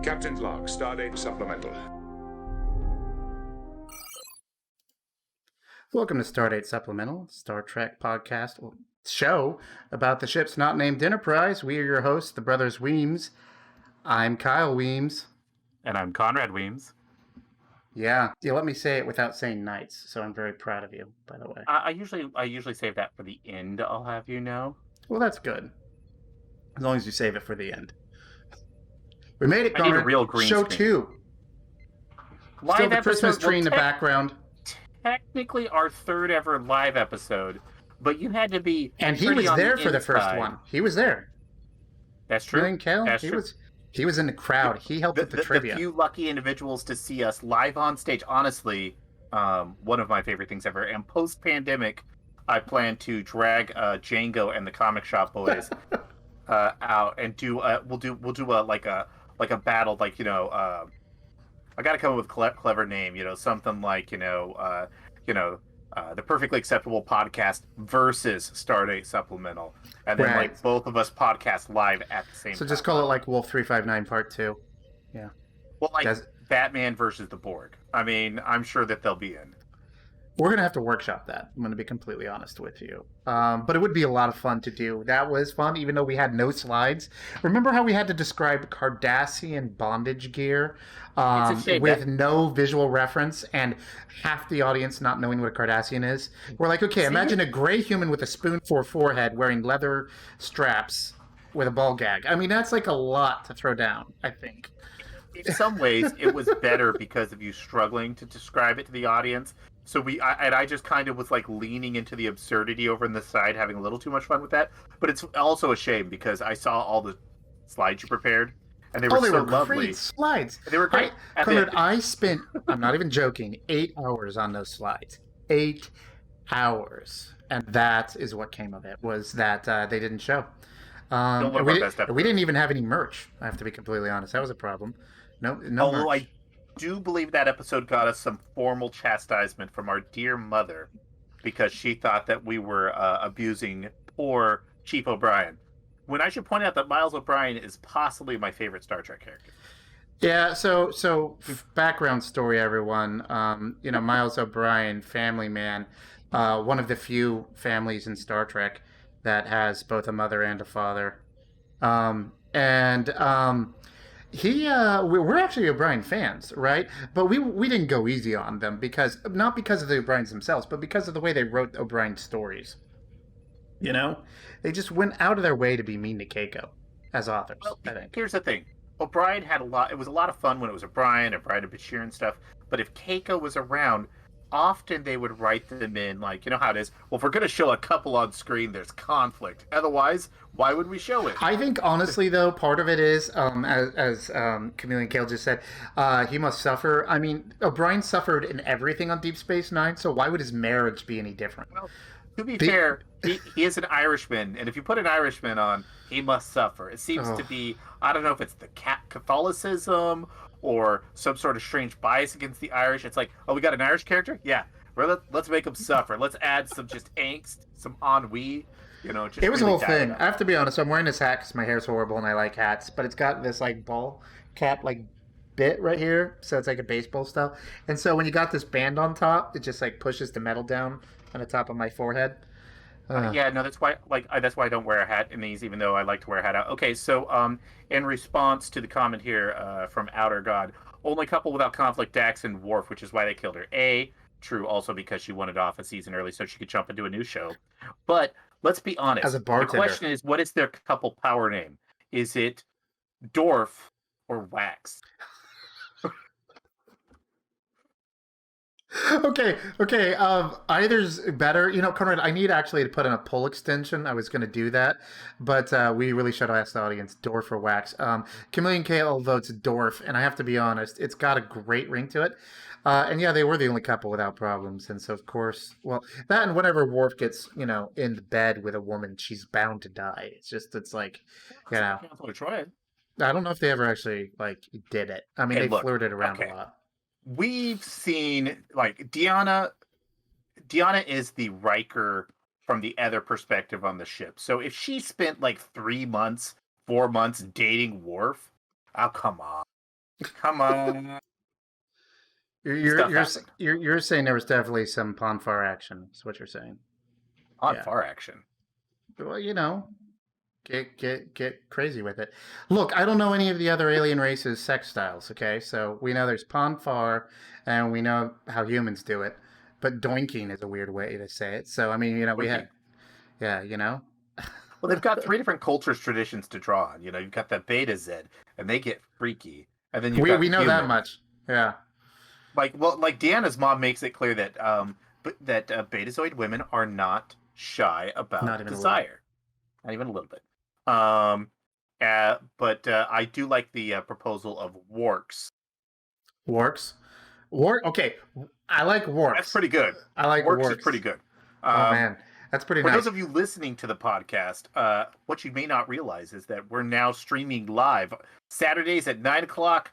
Captain's log, Stardate supplemental. Welcome to Stardate Supplemental, Star Trek podcast show about the ships not named Enterprise. We are your hosts, the brothers Weems. I'm Kyle Weems. And I'm Conrad Weems. Yeah, you let me say it without saying Knights, so I'm very proud of you, by the way. I usually save that for the end, I'll have you know. Well, that's good. As long as you save it for the end. We made it, Conrad. I need a real green Show screen. 2. Live Still the episode, Christmas tree in the background. Technically our third ever live episode, but you had to be And he was on there the for the first inside. one. He was there. That's true. Million Kale, That's he true. was in the crowd. He helped with the trivia. The few lucky individuals to see us live on stage, honestly, one of my favorite things ever. And post-pandemic, I plan to drag Django and the Comic Shop Boys out and do. We'll do a battle, like, you know. I got to come up with a clever name, you know, something like, the Perfectly Acceptable Podcast versus Stardate Supplemental, and then like both of us podcast live at the same time. So just call it like Wolf 359 Part 2. Yeah. Well, like Batman versus the Borg. I mean, I'm sure that they'll be in. We're going to have to workshop that. I'm going to be completely honest with you. But it would be a lot of fun to do. That was fun, even though we had no slides. Remember how we had to describe Cardassian bondage gear with no visual reference and half the audience not knowing what a Cardassian is? We're like, okay, imagine a gray human with a spoon for a forehead wearing leather straps with a ball gag. I mean, that's like a lot to throw down, I think. In some ways, it was better because of you struggling to describe it to the audience. So I just kind of was like leaning into the absurdity over on the side, having a little too much fun with that. But it's also a shame because I saw all the slides you prepared, and they were so lovely. Great slides. They were great. I spent, I'm not even joking, 8 hours on those slides. 8 hours. And that is what came of it, was that they didn't show. We didn't even have any merch, I have to be completely honest. That was a problem. No Although merch. I do believe that episode got us some formal chastisement from our dear mother because she thought that we were abusing poor Chief O'Brien. When I should point out that Miles O'Brien is possibly my favorite Star Trek character. Yeah, so background story, everyone. Miles O'Brien, family man, one of the few families in Star Trek that has both a mother and a father. We're actually O'Brien fans, right? But we didn't go easy on them not because of the O'Briens themselves, but because of the way they wrote O'Brien stories. You know, they just went out of their way to be mean to Keiko as authors. Well, I think. Here's the thing: O'Brien had it was a lot of fun when it was O'Brien and Bashir and stuff. But if Keiko was around, often they would write them in like, you know how it is. Well, if we're going to show a couple on screen, there's conflict. Otherwise, why would we show it? I think, honestly, though, part of it is, as Chameleon Kale just said, he must suffer. I mean, O'Brien suffered in everything on Deep Space Nine, so why would his marriage be any different? Well, to be fair, he is an Irishman, and if you put an Irishman on, he must suffer. It seems to be, I don't know if it's the Catholicism or some sort of strange bias against the Irish. It's like, oh, we got an Irish character? Yeah. Well, let's make him suffer. Let's add some just angst, some ennui. You know, just it was really a whole thing. I have to be honest. I'm wearing this hat because my hair's horrible and I like hats, but it's got this like ball cap like bit right here, so it's like a baseball style. And so when you got this band on top, it just like pushes the metal down on the top of my forehead. Yeah, no, that's why that's why I don't wear a hat in these, even though I like to wear a hat out. Okay, so in response to the comment here from Outer God, only couple without conflict, Dax and Worf, which is why they killed her. True, also because she wanted off a season early so she could jump into a new show. But let's be honest. As a bartender. The question is, what is their couple power name? Is it Dorf or Wax? Okay. Either's better. You know, Conrad, I need actually to put in a poll extension. I was going to do that, but we really should ask the audience, Dorf or Wax. Chameleon Kale votes Dorf, and I have to be honest, it's got a great ring to it. And yeah, they were the only couple without problems. And so, of course, well, that and whenever Worf gets, in the bed with a woman, she's bound to die. It's like, I don't know if they ever actually, did it. I mean, they flirted around a lot. We've seen, Deanna is the Riker from the other perspective on the ship. So if she spent, 3 months, 4 months dating Worf, oh, come on. Come on. You're you're Stuff you're happened. you're saying there was definitely some Ponfar action. Is what you're saying? On Yeah. far action. Well, get crazy with it. Look, I don't know any of the other alien races' sex styles. Okay, so we know there's Ponfar, and we know how humans do it. But doinking is a weird way to say it. So I mean, we had, Winking. yeah, Well, they've got three different cultures, traditions to draw on. You've got the Beta Z, and they get freaky. And then you've got we the know that human. much. Yeah, Like Deanna's mom makes it clear that Betazoid women are not shy not about even a little. desire, not even a little bit. But I do like the proposal of warks. Warks. Okay, I like That's warks. pretty good. I like Warks is pretty warks. good. Oh Um, man, that's pretty for those nice. of you listening to the podcast, what you may not realize is that we're now streaming live Saturdays at 9 o'clock.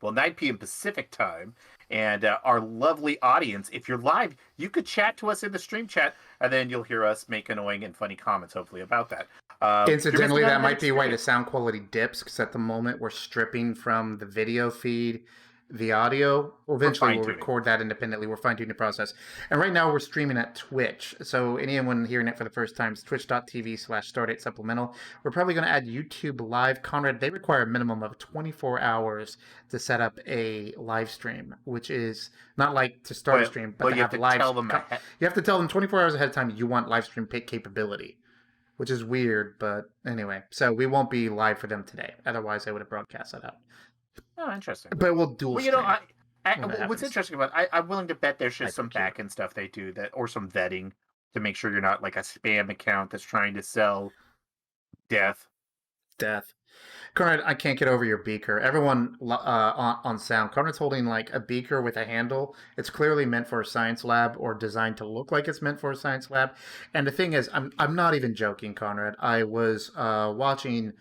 Well, 9 p.m. Pacific time. And our lovely audience, if you're live, you could chat to us in the stream chat, and then you'll hear us make annoying and funny comments, hopefully, about that. You're Incidentally, missing out that on that might be why the experience. sound quality dips, because at the moment we're stripping from the video feed the audio. We're Eventually, fine we'll tuning. record that independently. We're fine tuning the process. And right now, we're streaming at Twitch. So, anyone hearing it for the first time is twitch.tv/Stardate Supplemental. We're probably going to add YouTube Live. Conrad, they require a minimum of 24 hours to set up a live stream, which is not like to start a But stream, but but to you have have to live. tell them ahead. You have to tell them 24 hours ahead of time you want live stream capability, which is weird, but anyway. So we won't be live for them today. Otherwise, I would have broadcast that out. Oh, interesting. But we'll dual Well, stream when that what's happens. interesting about I'm willing to bet there's just some Hypercube. back end stuff they do that, or some vetting to make sure you're not like a spam account that's trying to sell death. Death. Conrad, I can't get over your beaker. Everyone on sound, Conrad's holding like a beaker with a handle. It's clearly meant for a science lab or designed to look like it's meant for a science lab. And the thing is, I'm not even joking, Conrad. I was watching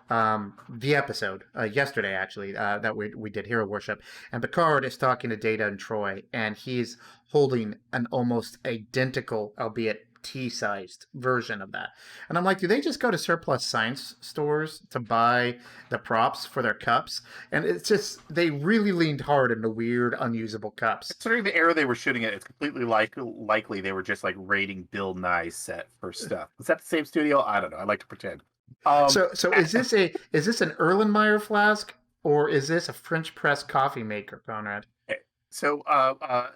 the episode yesterday, actually, that we did Hero Worship, and Picard is talking to Data and Troy, and he's holding an almost identical, albeit T-sized version of that. And I'm like, do they just go to surplus science stores to buy the props for their cups? And it's just, they really leaned hard into weird, unusable cups. Considering the era they were shooting it, it's completely likely they were just like raiding Bill Nye's set for stuff. Was that the same studio? I don't know. I like to pretend. So is this an Erlenmeyer flask, or is this a French press coffee maker, Conrad? So,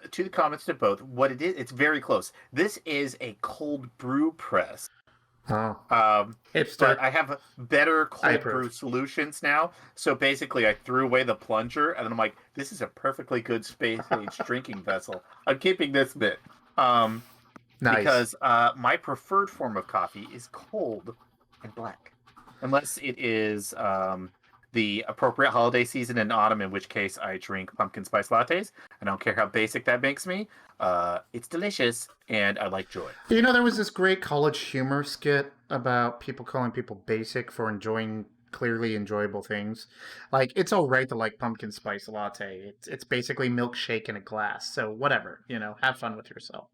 to the comments to both, what it is, it's very close. This is a cold brew press. Oh, But hipster. I have better I cold approve. brew solutions now. So basically, I threw away the plunger, and then I'm like, this is a perfectly good space age drinking vessel. I'm keeping this bit. Nice. Because my preferred form of coffee is cold and black, unless it is the appropriate holiday season in autumn, in which case I drink pumpkin spice lattes. I don't care how basic that makes me. It's delicious, and I like joy. There was this great college humor skit about people calling people basic for enjoying clearly enjoyable things. Like, it's all right to like pumpkin spice latte. It's basically milkshake in a glass. So whatever, have fun with yourself.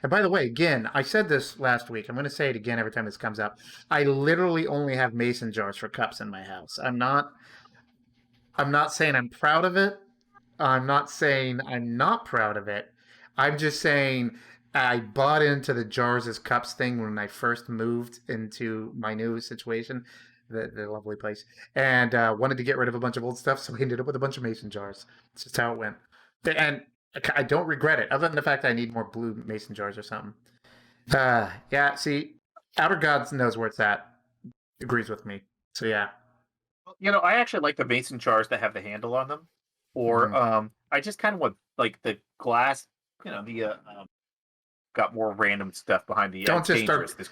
And by the way, again, I said this last week. I'm going to say it again every time this comes up. I literally only have mason jars for cups in my house. I'm not saying I'm proud of it. I'm not saying I'm not proud of it. I'm just saying I bought into the jars as cups thing when I first moved into my new situation, the lovely place, and wanted to get rid of a bunch of old stuff, so I ended up with a bunch of mason jars. It's just how it went. And I don't regret it, other than the fact that I need more blue mason jars or something. Yeah, see, Outer Gods knows where it's at. Agrees with me. So yeah. I actually like the mason jars that have the handle on them, or I just kind of want like the glass. Got more random stuff behind the Don't just dangerous start. this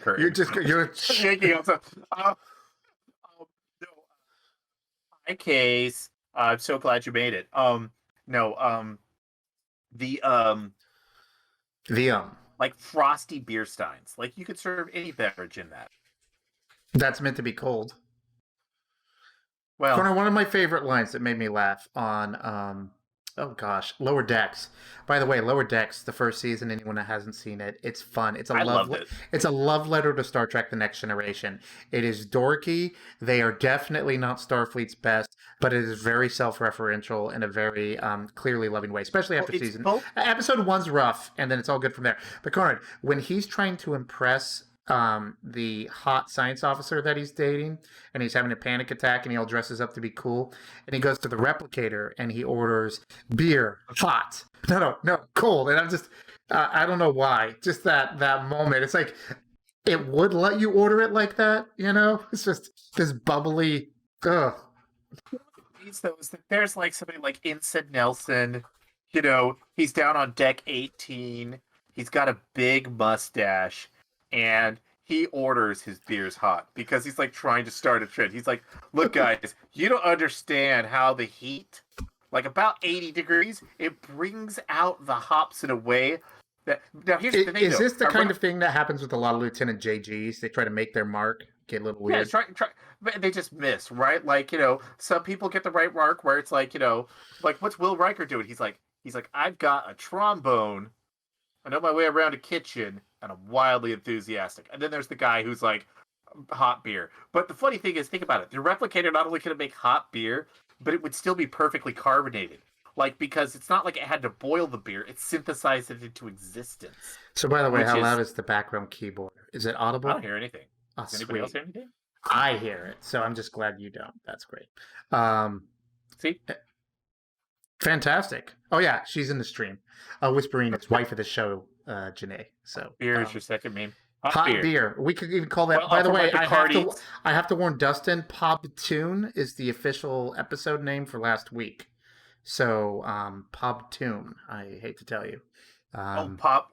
curtain. You're Shaking also. No, my case. I'm so glad you made it. No. The the like frosty beer steins. Like you could serve any beverage in that. That's meant to be cold. Well, Connor, one of my favorite lines that made me laugh on Oh gosh, Lower Decks. By the way, Lower Decks, the first season. Anyone that hasn't seen it, it's fun. I loved it. It's a love letter to Star Trek: The Next Generation. It is dorky. They are definitely not Starfleet's best, but it is very self-referential in a very clearly loving way. Especially Well, after it's season both. episode one's rough, and then it's all good from there. But Conrad, when he's trying to impress the hot science officer that he's dating, and he's having a panic attack, and he all dresses up to be cool, and he goes to the replicator and he orders beer, hot. No, cold. And I'm just, I don't know why. Just that moment. It's like it would let you order it like that. It's just this bubbly. Ugh. There's like somebody like Ensign Nelson. He's down on deck 18. He's got a big mustache, and he orders his beers hot because he's like trying to start a trend. He's like, "Look, guys, you don't understand how the heat, like about 80 degrees, it brings out the hops in a way that." Now, here's the thing: Is this the kind of thing that happens with a lot of Lieutenant JGs? They try to make their mark, get a little weird. Yeah, try, but they just miss, right? Like, some people get the right mark where it's like, like what's Will Riker doing? He's like, I've got a trombone. I know my way around a kitchen, and I'm wildly enthusiastic. And then there's the guy who's like, hot beer. But the funny thing is, think about it. The replicator not only could make hot beer, but it would still be perfectly carbonated. Like, because it's not like it had to boil the beer. It synthesized it into existence. So, by the way, how loud is the background keyboard? Is it audible? I don't hear anything. Oh, Does anybody else hear anything? I hear it. So I'm just glad you don't. That's great. See? Fantastic. Oh, yeah, she's in the stream. Whispering, it's wife of the show, Janae. So beer is your second meme. Hot beer. We could even call that. Well, by the way, I have to warn Dustin. Pobtoon is the official episode name for last week. So, Pobtoon. I hate to tell you. Is that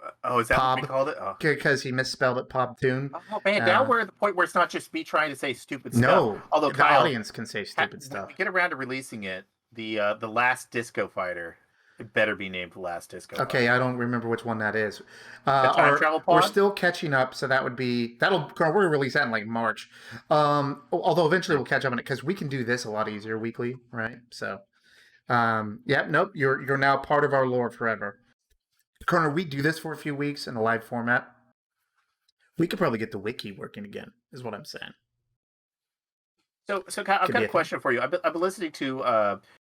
what we called it? Because he misspelled it, Pobtoon. Oh man, now we're at the point where it's not just me trying to say stupid stuff. No, although the audience can say stupid stuff. When we get around to releasing it, the Last Disco Fighter. It better be named The Last Disco. Okay, I don't remember which one that is. The Time Travel Pod? We're still catching up, so we're going to release that in like March. Although eventually we'll catch up on it because we can do this a lot easier weekly, right? So, you're now part of our lore forever. Connor, we do this for a few weeks in a live format. We could probably get the wiki working again, is what I'm saying. So I've got a question for you. I've been listening to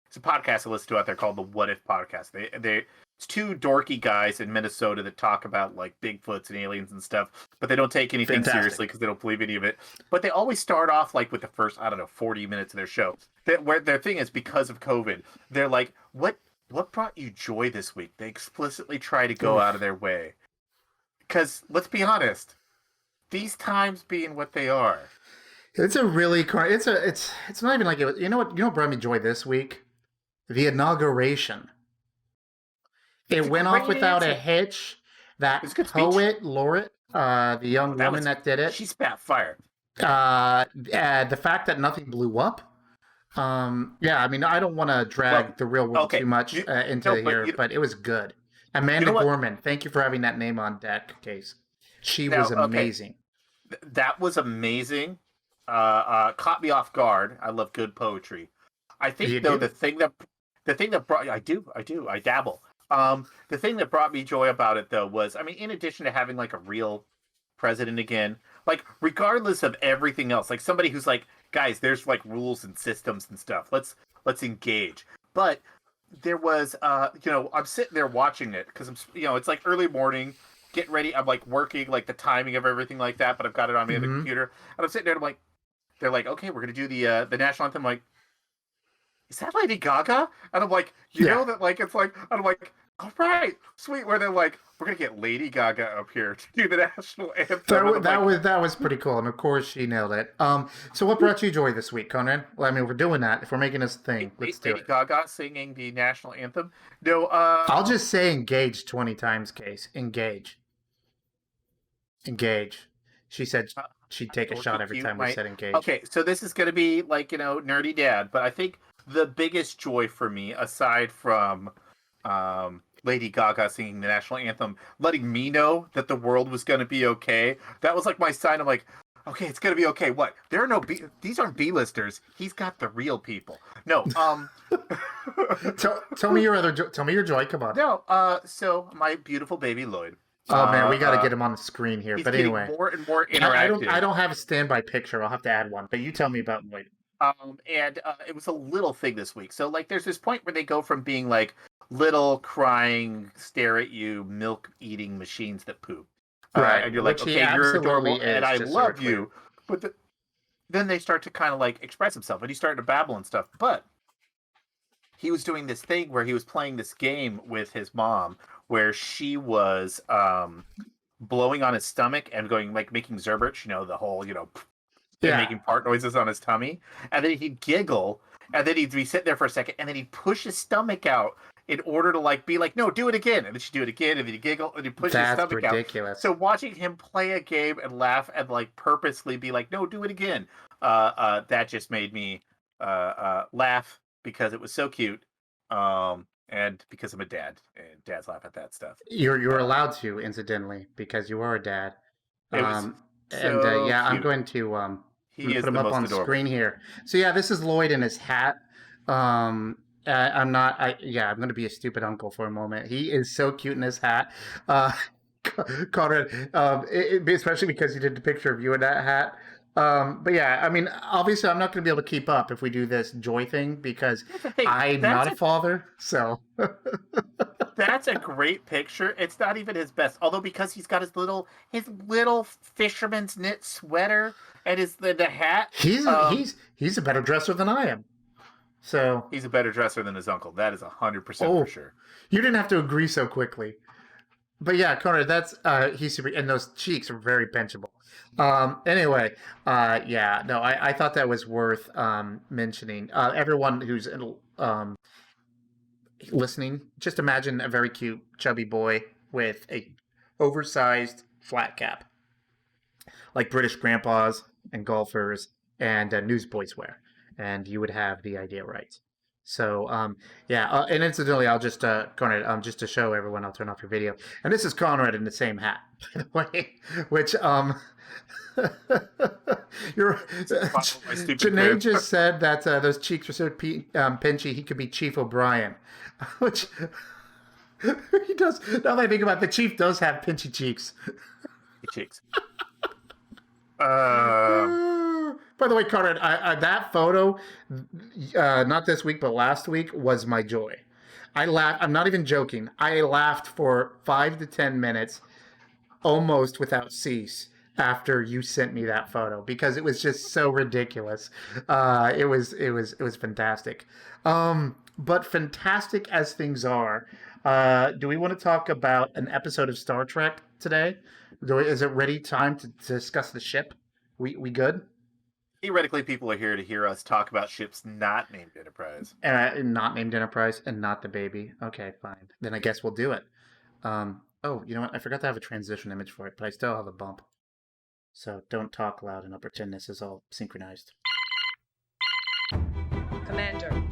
it's a podcast I listen to out there called the What If Podcast. It's two dorky guys in Minnesota that talk about like Bigfoots and aliens and stuff, but they don't take anything seriously because they don't believe any of it. But they always start off like with the first 40 minutes of their show. Where their thing is because of COVID, they're like, what brought you joy this week? They explicitly try to go out of their way. Because let's be honest, these times being what they are. It's a really it's not even like it. You know what brought me joy this week? The inauguration. It went off without a hitch. That poet laureate, the young woman that did it, she spat fire. The fact that nothing blew up. I mean, I don't want to drag the real world too much into here, but it was good. Amanda Gorman, thank you for having that name on deck, Case. She was amazing. That was amazing. Caught me off guard. I love good poetry. I think the thing that brought I dabble. The thing that brought me joy about it though was, I mean, in addition to having like a real president again, like regardless of everything else, like somebody who's like, guys, there's like rules and systems and stuff. Let's engage. But there was, I'm sitting there watching it because I'm, it's like early morning, getting ready. I'm like working, like the timing of everything like that, but I've got it on me on the computer, and I'm sitting there. And I'm like, they're like, okay, we're gonna do the national anthem. I'm like, is that Lady Gaga? And I'm like, you know that, like, it's like, and I'm like, all right, sweet. Where they're like, we're gonna get Lady Gaga up here to do the national anthem. That was pretty cool, and of course she nailed it. So what brought you joy this week, Conrad? Well, I mean, we're doing that. If we're making this thing, let's do it. Lady Gaga singing the national anthem. No, I'll just say engage 20 times, Case. Engage. She said she'd take a shot every time we said engage. Okay, so this is gonna be like, nerdy dad, but I think the biggest joy for me, aside from Lady Gaga singing the national anthem, letting me know that the world was going to be okay. That was like my sign. I'm like, okay, it's gonna be okay. What? There are no B. These aren't B-listers. He's got the real people. No. Tell me your tell me your joy. Come on. No. So my beautiful baby Lloyd. Oh man, we got to get him on the screen here. He's But getting anyway, more and more interactive. I don't have a standby picture. I'll have to add one. But you tell me about Lloyd. And it was a little thing this week. So like, there's this point where they go from being like little crying, stare at you, milk eating machines that poop. Right, and you're like, which he okay, you're absolutely adorable, is, and I just so we're love you. But then they start to kind of like express himself, and he's starting to babble and stuff. But he was doing this thing where he was playing this game with his mom, where she was blowing on his stomach and going like making Zerberch, the whole and making fart noises on his tummy, and then he'd giggle, and then he'd be sitting there for a second, and then he'd push his stomach out in order to like be like, no, do it again, and then she'd do it again, and then he'd giggle, and he'd push his stomach ridiculous. out. So watching him play a game and laugh and like purposely be like, no, do it again, that just made me laugh because it was so cute, and because I'm a dad, and dads laugh at that stuff. You're allowed to, incidentally, because you are a dad. It was and so yeah, cute. I'm going to He put him up on the screen here. So yeah, this is Lloyd in his hat. I'm going to be a stupid uncle for a moment. He is so cute in his hat. Conrad, especially because you did the picture of you in that hat. But yeah, I mean, obviously I'm not going to be able to keep up if we do this joy thing because I'm not a father. So that's a great picture. It's not even his best, although because he's got his little fisherman's knit sweater and the hat. He's a better dresser than I am. So he's a better dresser than his uncle. That is 100% for sure. You didn't have to agree so quickly. But yeah, Conrad, that's he's super, and those cheeks are very benchable. Anyway, I thought that was worth mentioning. Everyone who's listening, just imagine a very cute, chubby boy with a oversized flat cap, like British grandpas and golfers and newsboys wear, and you would have the idea right. So, and incidentally, I'll just, Conrad, just to show everyone, I'll turn off your video. And this is Conrad in the same hat, by the way, which, Janae just said that those cheeks are so pinchy, he could be Chief O'Brien, which he does. Now that I think about it, the Chief does have pinchy cheeks. Cheeks. By the way, Conrad, that photo, not this week, but last week, was my joy. I laughed. I'm not even joking. I laughed for 5 to 10 minutes, almost without cease, after you sent me that photo because it was just so ridiculous. It was fantastic. But fantastic as things are, do we want to talk about an episode of Star Trek today? Is it ready time to discuss the ship? We good? Theoretically, people are here to hear us talk about ships not named Enterprise. Not named Enterprise and not the baby. Okay, fine. Then I guess we'll do it. Oh, you know what? I forgot to have a transition image for it, but I still have a bump. So don't talk loud and I'll pretend this is all synchronized. Commander,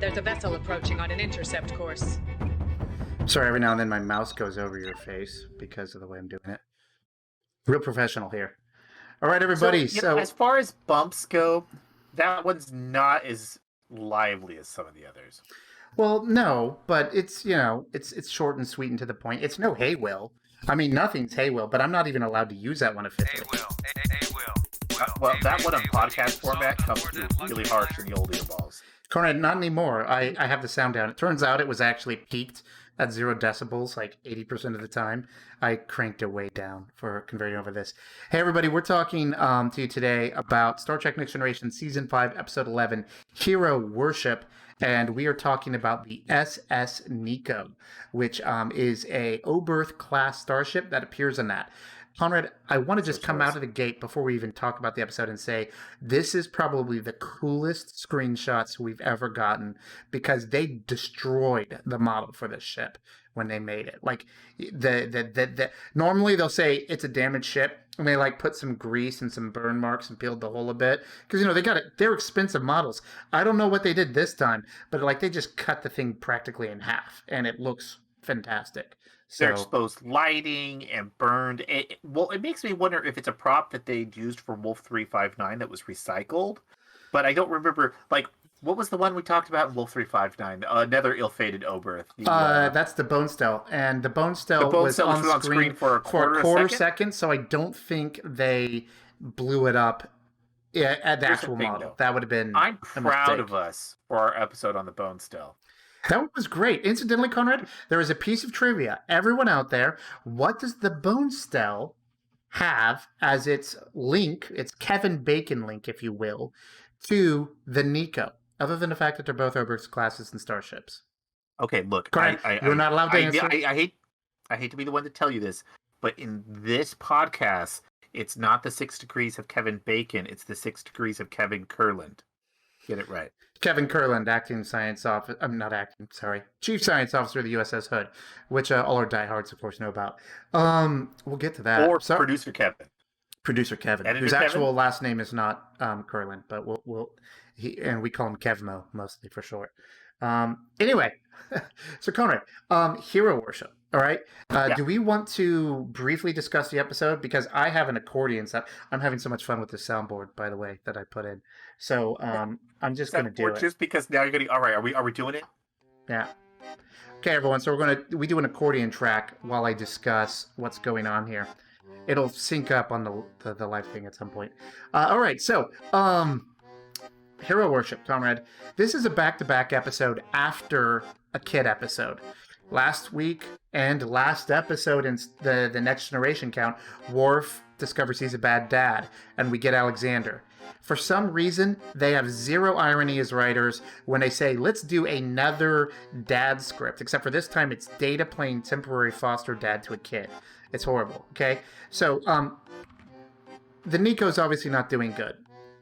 there's a vessel approaching on an intercept course. Sorry, every now and then my mouse goes over your face because of the way I'm doing it. Real professional here. All right, everybody. So as far as bumps go, that one's not as lively as some of the others. Well, no, but it's it's short and sweet and to the point. It's no hey Will. I mean, nothing's hey Will, but I'm not even allowed to use that one officially. Hey Will. Well, that one on podcast format comes through really harsh in the old earballs. Conrad, not anymore. I have the sound down. It turns out it was actually peaked at 0 decibels, like 80% of the time. I cranked it way down for converting over this. Hey, everybody, we're talking to you today about Star Trek Next Generation Season 5, Episode 11, Hero Worship. And we are talking about the SS Nico, which is a Oberth-class starship that appears in that. Conrad, I want to just come out of the gate before we even talk about the episode and say this is probably the coolest screenshots we've ever gotten because they destroyed the model for this ship when they made it. Like the normally they'll say it's a damaged ship and they like put some grease and some burn marks and peeled the hole a bit because they got it. They're expensive models. I don't know what they did this time, but like they just cut the thing practically in half and it looks fantastic. Their So exposed lighting and burned. It makes me wonder if it's a prop that they used for Wolf 359 that was recycled. But I don't remember, like, what was the one we talked about in Wolf 359? Another ill-fated Oberth. that's the bone cell, and the bone the cell bone was cell on was screen for a quarter second. So I don't think they blew it up at the Here's actual the thing, model. though. That would have been I'm a proud mistake. of us for our episode on the bone cell. That was great. Incidentally, Conrad, there is a piece of trivia. Everyone out there, what does the bone cell have as its link, its Kevin Bacon link, if you will, to the Nico, other than the fact that they're both Oberth classes and starships? Okay, look, Conrad, you're not allowed to answer. I hate to be the one to tell you this, but in this podcast, it's not the 6 degrees of Kevin Bacon, it's the 6 degrees of Kevin Kurland. Get it right. Kevin Kurland, Chief Science Officer of the USS Hood, which all our diehards, of course, know about. We'll get to that. Or Producer Kevin. Producer Kevin, Editor whose Kevin? actual last name is not Kurland, but we call him Kevmo mostly for short. Anyway, so Conrad, hero worship. All right. Yeah. Do we want to briefly discuss the episode? Because I have an accordion set. I'm having so much fun with this soundboard, by the way, that I put in. So I'm just going to do it. Just because now you're going to. All right. Are we doing it? Yeah. Okay, everyone. So we do an accordion track while I discuss what's going on here. It'll sync up on the live thing at some point. All right. So hero worship, Conrad. This is a back-to-back episode after a kid episode. Last week and last episode in the Next Generation count, Worf discovers he's a bad dad, and we get Alexander. For some reason, they have zero irony as writers when they say, let's do another dad script, except for this time it's Data playing temporary foster dad to a kid. It's horrible, okay? So, the Nico's obviously not doing good.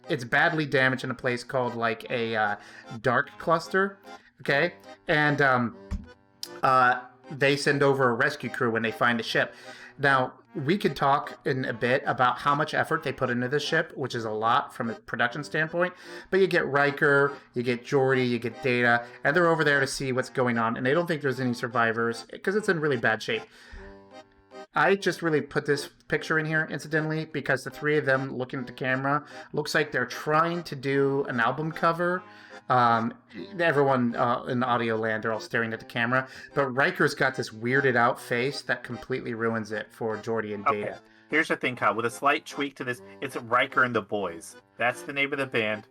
It's badly damaged in a place called, like, a dark cluster, okay? And, they send over a rescue crew when they find the ship. Now, we could talk in a bit about how much effort they put into this ship, which is a lot from a production standpoint. But you get Riker, you get Geordi, you get Data, and they're over there to see what's going on. And they don't think there's any survivors because it's in really bad shape. I just really put this picture in here, incidentally, because the three of them looking at the camera looks like they're trying to do an album cover. Everyone in the audio land, they're all staring at the camera, but Riker's got this weirded out face that completely ruins it for Geordi and Data. Okay. Here's the thing, Kyle. With a slight tweak to this, it's Riker and the Boys. That's the name of the band.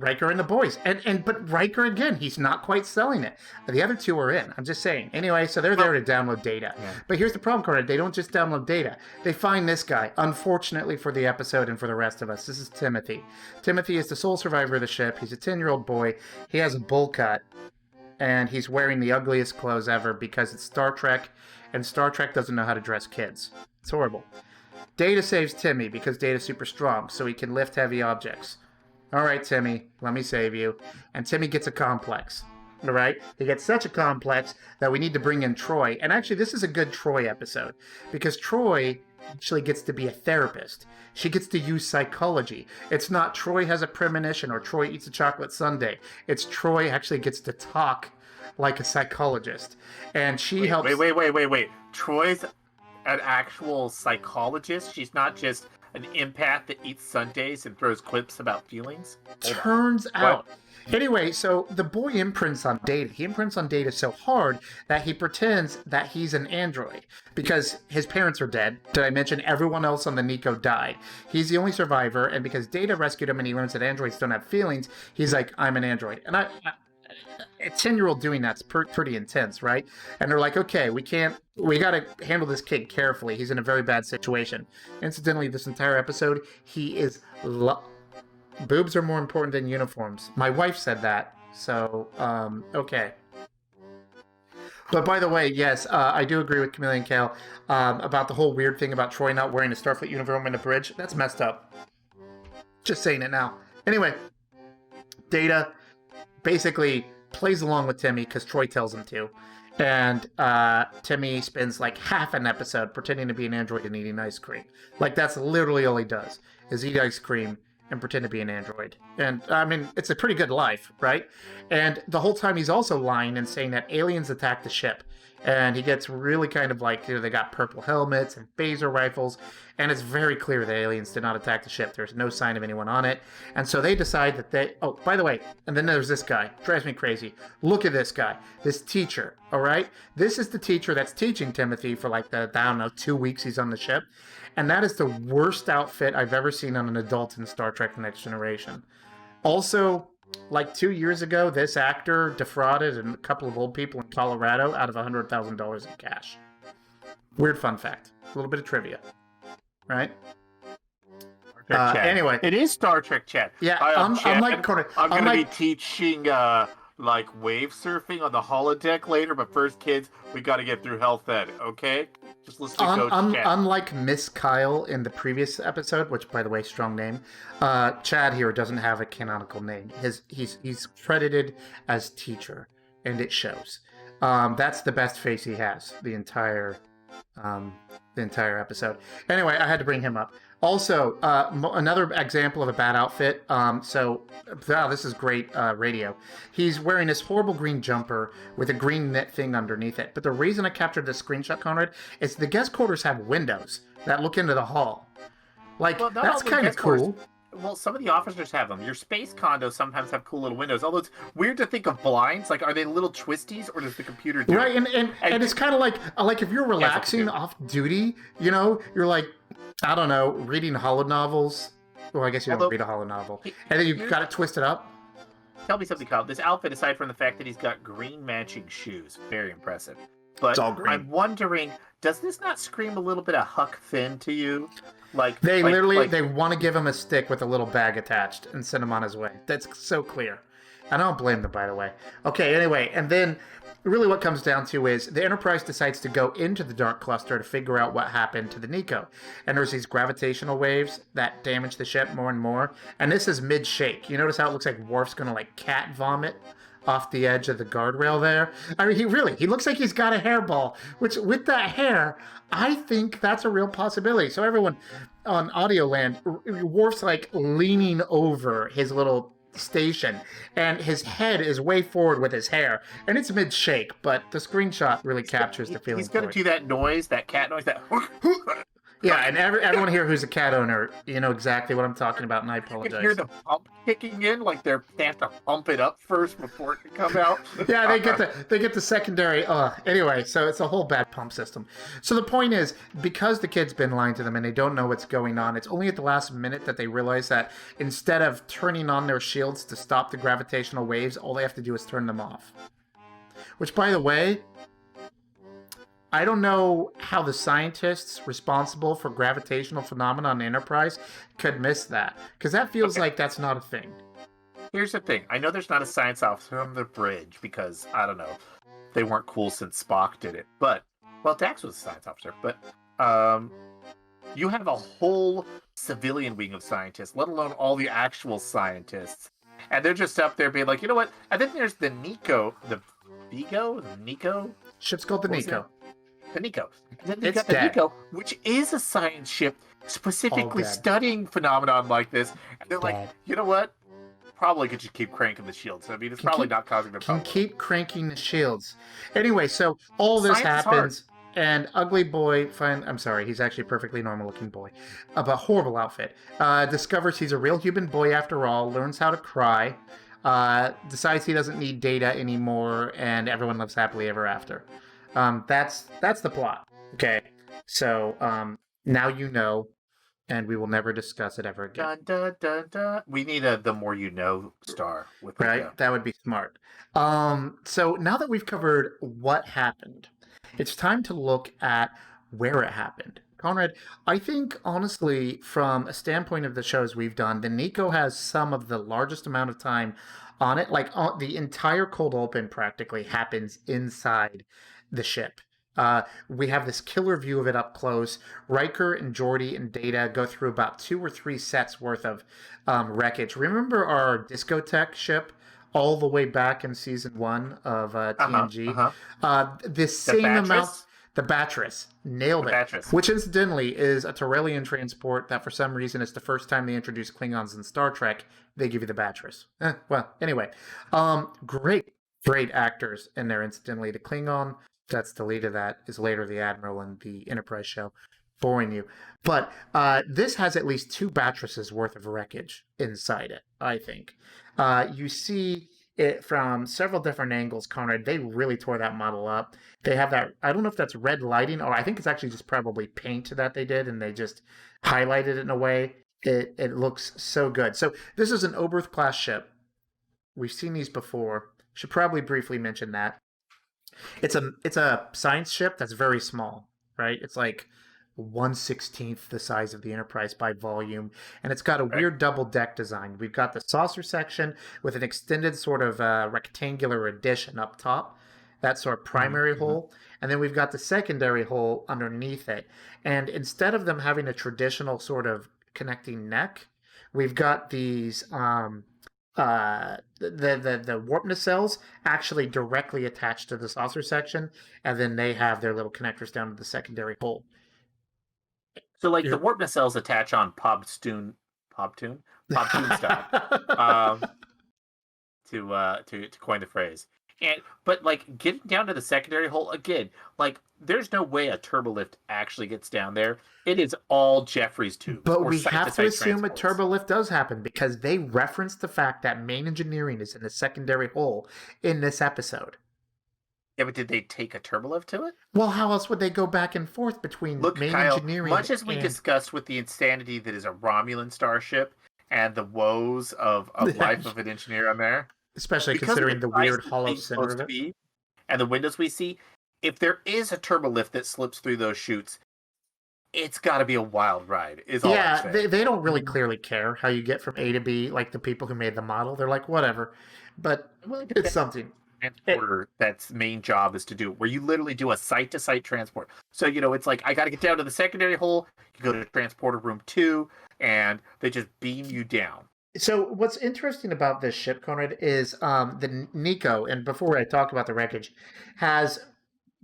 Riker and the Boys. But Riker, again, he's not quite selling it. The other two are in. I'm just saying. Anyway, so they're there to download Data. Yeah. But here's the problem, Conrad. They don't just download Data. They find this guy, unfortunately for the episode and for the rest of us. This is Timothy. Timothy is the sole survivor of the ship. He's a 10-year-old boy. He has a bowl cut. And he's wearing the ugliest clothes ever because it's Star Trek. And Star Trek doesn't know how to dress kids. It's horrible. Data saves Timmy because Data's super strong, so he can lift heavy objects. All right, Timmy, let me save you. And Timmy gets a complex. All right? He gets such a complex that we need to bring in Troy. And actually, this is a good Troy episode because Troy actually gets to be a therapist. She gets to use psychology. It's not Troy has a premonition or Troy eats a chocolate sundae. It's Troy actually gets to talk like a psychologist. And she helps... Wait. Troy's an actual psychologist? She's not just an empath that eats sundaes and throws quips about feelings? Turns out. Anyway, so the boy imprints on Data. He imprints on Data so hard that he pretends that he's an android because his parents are dead. Did I mention everyone else on the Nico died? He's the only survivor, and because Data rescued him and he learns that androids don't have feelings, he's like, I'm an android. And a 10-year-old doing that's pretty intense, right? And they're like, okay, we got to handle this kid carefully. He's in a very bad situation. Incidentally, this entire episode, he is... Boobs are more important than uniforms. My wife said that, so, okay. But by the way, yes, I do agree with Chameleon Kale about the whole weird thing about Troy not wearing a Starfleet uniform in the bridge. That's messed up. Just saying it now. Anyway, Data basically plays along with Timmy because Troy tells him to. And Timmy spends like half an episode pretending to be an android and eating ice cream. Like, that's literally all he does, is eat ice cream and pretend to be an android. And, I mean, it's a pretty good life, right? And the whole time he's also lying and saying that aliens attacked the ship. And he gets really kind of like, they got purple helmets and phaser rifles, and it's very clear the aliens did not attack the ship. There's no sign of anyone on it. And so they decide that oh, by the way, and then there's this guy. Drives me crazy. Look at this guy. This teacher, all right? This is the teacher that's teaching Timothy for like I don't know, 2 weeks he's on the ship. And that is the worst outfit I've ever seen on an adult in Star Trek The Next Generation. Also, like 2 years ago, this actor defrauded a couple of old people in Colorado out of $100,000 in cash. Weird fun fact. A little bit of trivia. Right? Anyway. It is Star Trek chat. Yeah, I'm like going to be teaching like wave surfing on the holodeck later, but first, kids, we got to get through health ed, okay? Just listen to Coach Chad. Unlike Miss Kyle in the previous episode, which, by the way, strong name, Chad here doesn't have a canonical name. He's credited as teacher, and it shows. That's the best face he has the entire episode. Anyway, I had to bring him up. Also, another example of a bad outfit. This is great radio. He's wearing this horrible green jumper with a green knit thing underneath it. But the reason I captured this screenshot, Conrad, is the guest quarters have windows that look into the hall. That's kind of cool. Well, some of the officers have them. Your space condos sometimes have cool little windows. Although it's weird to think of blinds. Like, are they little twisties, or does the computer do right, it? And it's kind of like if you're relaxing off duty, you're like, I don't know, reading holo novels. Well, I guess you don't read a holo novel. And then you've got it twisted up. Tell me something, Kyle. This outfit, aside from the fact that he's got green matching shoes, very impressive. But it's all green. I'm wondering, does this not scream a little bit of Huck Finn to you? They want to give him a stick with a little bag attached and send him on his way. That's so clear. I don't blame them, by the way. Okay, anyway, and then really what comes down to is the Enterprise decides to go into the Dark Cluster to figure out what happened to the Nico. And there's these gravitational waves that damage the ship more and more. And this is mid-shake. You notice how it looks like Worf's going to cat vomit off the edge of the guardrail there? I mean, he looks like he's got a hairball, which with that hair, I think that's a real possibility. So everyone on Audio Land, Worf's leaning over his little station, and his head is way forward with his hair, and it's mid-shake, but the screenshot really captures the feeling. He's going to do that noise, that cat noise, that... Yeah, and everyone here who's a cat owner, you know exactly what I'm talking about, and I apologize. You can hear the pump kicking in, they have to pump it up first before it can come out. Yeah, they get the secondary. Anyway, so it's a whole bad pump system. So the point is, because the kid's been lying to them and they don't know what's going on, it's only at the last minute that they realize that instead of turning on their shields to stop the gravitational waves, all they have to do is turn them off. Which, by the way, I don't know how the scientists responsible for gravitational phenomena on the Enterprise could miss that, because that feels like that's not a thing. Here's the thing. I know there's not a science officer on the bridge because, I don't know, they weren't cool since Spock did it. But, well, Dax was a science officer. But you have a whole civilian wing of scientists, let alone all the actual scientists. And they're just up there being like, you know what? And then there's the Nico, the Vigo? The Nico? Ship's called the Nico. The Nico. And then they got the Nico, which is a science ship specifically studying phenomenon like this. And they're like, you know what? Probably could just keep cranking the shields. I mean, it's probably not causing the problem. Keep cranking the shields. Anyway, so all this happens, and Ugly Boy, I'm sorry, he's actually a perfectly normal-looking boy, of a horrible outfit, discovers he's a real human boy after all, learns how to cry, decides he doesn't need Data anymore, and everyone lives happily ever after. That's the plot. Okay, so now you know, and we will never discuss it ever again. Dun, dun, dun, dun. We need a the more you know star with right. That would be smart. So now that we've covered what happened, it's time to look at where it happened. Conrad, I think honestly, from a standpoint of the shows we've done, the Nico has some of the largest amount of time on it. The entire cold open practically happens inside the ship. We have this killer view of it up close. Riker and Geordi and Data go through about 2 or 3 sets worth of wreckage. Remember our discotheque ship all the way back in season 1 of TNG? This same amount... The Batris. Nailed it. Batris. Which, incidentally, is a Tyrellian transport that, for some reason, it's the first time they introduce Klingons in Star Trek. They give you the Batris. Well, anyway. Great actors in there, incidentally. The Klingon That's the lead of that is later the Admiral in the Enterprise show, boring you. But this has at least 2 Battresses worth of wreckage inside it, I think. You see it from several different angles, Conrad. They really tore that model up. They have that, I don't know if that's red lighting, or I think it's actually just probably paint that they did, and they just highlighted it in a way. It looks so good. So this is an Oberth-class ship. We've seen these before. Should probably briefly mention that. It's a science ship that's very small, right? It's like 1/16 the size of the Enterprise by volume, and it's got a weird double deck design. We've got the saucer section with an extended sort of rectangular addition up top, that sort of primary hole, and then we've got the secondary hole underneath it. And instead of them having a traditional sort of connecting neck, we've got these the warp nacelles actually directly attached to the saucer section, and then they have their little connectors down to the secondary hole. So, like, the warp nacelles attach on Pobtoon style, to coin the phrase. But like getting down to the secondary hole again, like there's no way a turbolift actually gets down there. It is all Jeffrey's tubes. But we have to assume a turbolift does happen because they reference the fact that main engineering is in the secondary hole in this episode. Yeah, but did they take a turbolift to it? Well, how else would they go back and forth between main Kyle, engineering? Much as we discussed with the insanity that is a Romulan starship and the woes of life of an engineer on there. Especially Because considering the weird device hollow it's center supposed of to it. be, and the windows we see, if there is a turbolift that slips through those chutes, it's got to be a wild ride. Is all I'm saying. they don't really clearly care how you get from A to B. Like the people who made the model, they're like, whatever. But it's something. Transporter that's main job is to do, where you literally do a site-to-site transport. So, it's like, I got to get down to the secondary hole, you go to transporter room 2, and they just beam you down. So what's interesting about this ship, Conrad, is the Nico, and before I talk about the wreckage, has,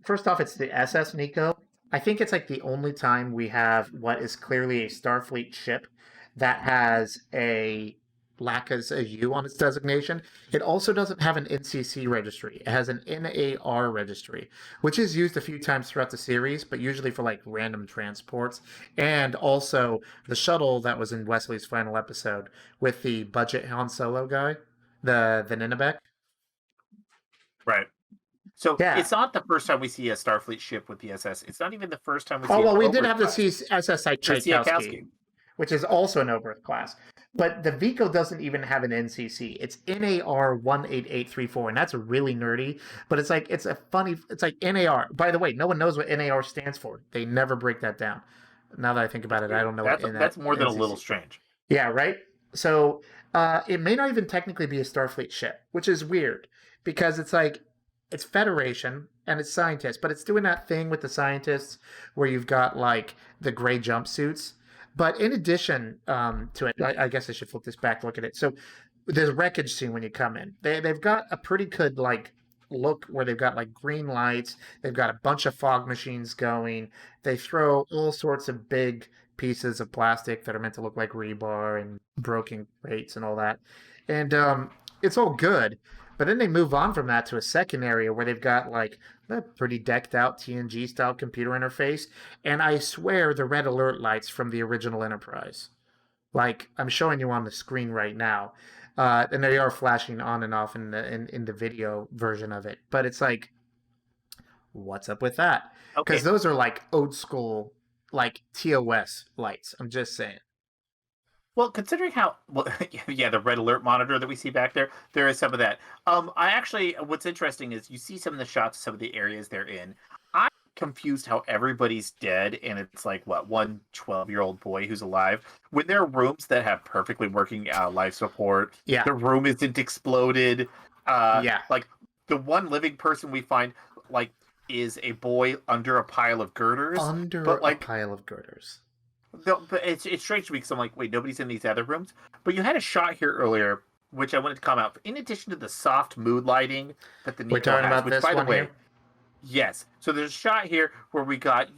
first off, it's the SS Nico. I think it's like the only time we have what is clearly a Starfleet ship that has a LACA's a U on its designation. It also doesn't have an NCC registry. It has an NAR registry, which is used a few times throughout the series, but usually for like random transports. And also the shuttle that was in Wesley's final episode with the budget Han Solo guy, the Nineveh. Right. So Yeah. it's not the first time we see a Starfleet ship with the SS. It's not even the first time we see Oh, well, an we did have the Oberth-class. SS Tchaikovsky, which is also an Oberth-class. But the Vico doesn't even have an NCC. It's NAR 18834, and that's really nerdy. But it's like it's like NAR. By the way, no one knows what NAR stands for. They never break that down. Now that I think about it, I don't know That's more than NCC. a little strange. Yeah, right? So it may not even technically be a Starfleet ship, which is weird because it's like it's Federation and it's scientists, but it's doing that thing with the scientists where you've got like the gray jumpsuits. But in addition to it, I guess I should flip this back, look at it. So there's a wreckage scene when you come in. They've got a pretty good like look where they've got like green lights. They've got a bunch of fog machines going. They throw all sorts of big pieces of plastic that are meant to look like rebar and broken crates and all that. And it's all good. But then they move on from that to a second area where they've got like a pretty decked out TNG style computer interface. And I swear the red alert lights from the original Enterprise. Like I'm showing you on the screen right now. And they are flashing on and off in the video version of it. But it's like, what's up with that? Because those are like old school, like TOS lights. I'm just saying. Well, considering how, the red alert monitor that we see back there, there is some of that. What's interesting is you see some of the shots of some of the areas they're in. I'm confused how everybody's dead, and it's like, one 12-year-old boy who's alive. When there are rooms that have perfectly working life support, the room isn't exploded. Like, the one living person we find, like, is a boy under a pile of girders. Pile of girders. No, but it's strange to me because I'm like, wait, nobody's in these other rooms. But you had a shot here earlier, which I wanted to comment out. In addition to the soft mood lighting that the Nico We're talking has, about which, this by the one way, here? yes. So there's a shot here where we got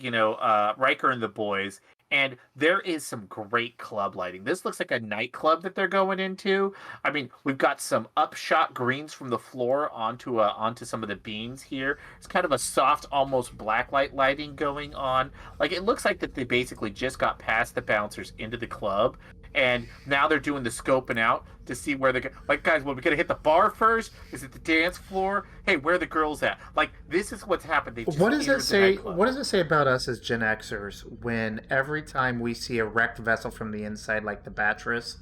Riker and the boys, And there is some great club lighting. This looks like a nightclub that they're going into. I mean, we've got some upshot greens from the floor onto some of the beams here. It's kind of a soft, almost blacklight lighting going on. Like it looks like that they basically just got past the bouncers into the club, and now they're doing the scoping out to see where they're like, guys, well, we gotta hit the bar first. Is it the dance floor? Hey, where are the girls at? Like, this is what's happened. They just What does entered it the say? nightclub. What does it say about us as Gen Xers when every time we see a wrecked vessel from the inside, like the Batris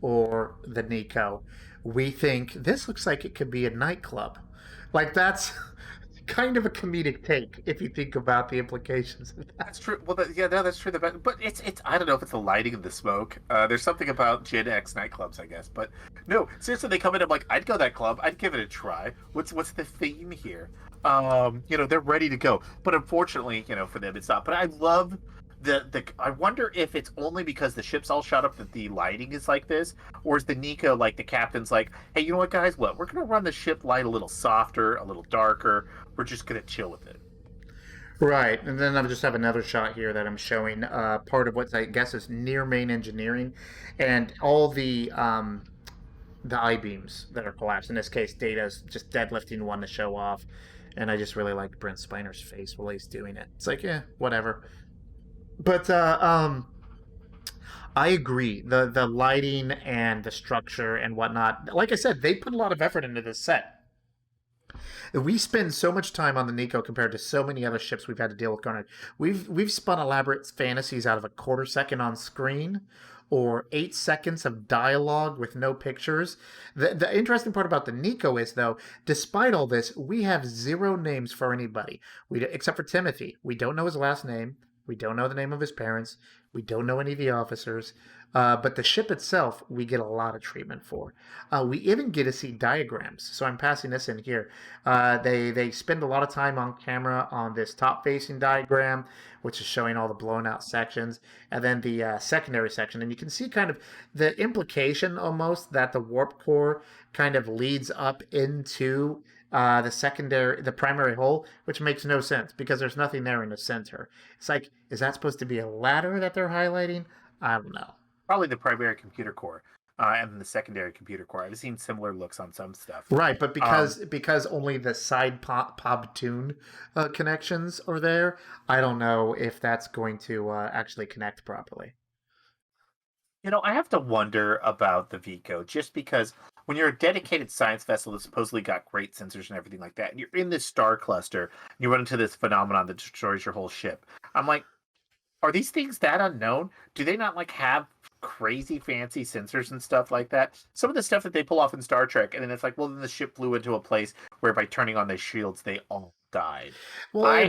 or the Nico, we think this looks like it could be a nightclub? Like that's kind of a comedic take if you think about the implications of that. That's true. Well, yeah, no, that's true. But it's. I don't know if it's the lighting of the smoke. There's something about Gen X nightclubs, I guess. But no, seriously, they come in. I'm like, I'd go to that club. I'd give it a try. What's the theme here? They're ready to go. But unfortunately, for them, it's not. But I love the. I wonder if it's only because the ship's all shot up that the lighting is like this, or is the Nico like the captain's like, hey, you know what, guys? What we're gonna run the ship light a little softer, a little darker. We're just gonna chill with it. Right, and then I just have another shot here that I'm showing part of what I guess is near main engineering, and all the I beams that are collapsed. In this case, Data's just deadlifting one to show off, and I just really like Brent Spiner's face while he's doing it. It's like, whatever. But I agree. The lighting and the structure and whatnot. Like I said, they put a lot of effort into this set. We spend so much time on the Nico compared to so many other ships we've had to deal with. Garnet, we've spun elaborate fantasies out of a quarter second on screen, or 8 seconds of dialogue with no pictures. The interesting part about the Nico is, though, despite all this, we have 0 names for anybody. Except for Timothy. We don't know his last name. We don't know the name of his parents. We don't know any of the officers. But the ship itself, we get a lot of treatment for. We even get to see diagrams. So I'm passing this in here. They spend a lot of time on camera on this top-facing diagram, which is showing all the blown-out sections, and then the secondary section. And you can see kind of the implication almost that the warp core kind of leads up into the primary hole, which makes no sense because there's nothing there in the center. It's like, is that supposed to be a ladder that they're highlighting? I don't know. Probably the primary computer core, and then the secondary computer core. I've seen similar looks on some stuff. Right, but because only the side Pobtoon connections are there, I don't know if that's going to actually connect properly. I have to wonder about the Vico, just because when you're a dedicated science vessel that supposedly got great sensors and everything like that, and you're in this star cluster, and you run into this phenomenon that destroys your whole ship, I'm like, are these things that unknown? Do they not have crazy fancy sensors and stuff like that? Some of the stuff that they pull off in Star Trek, and then it's like, well, then the ship flew into a place where by turning on the shields, they all died. Well,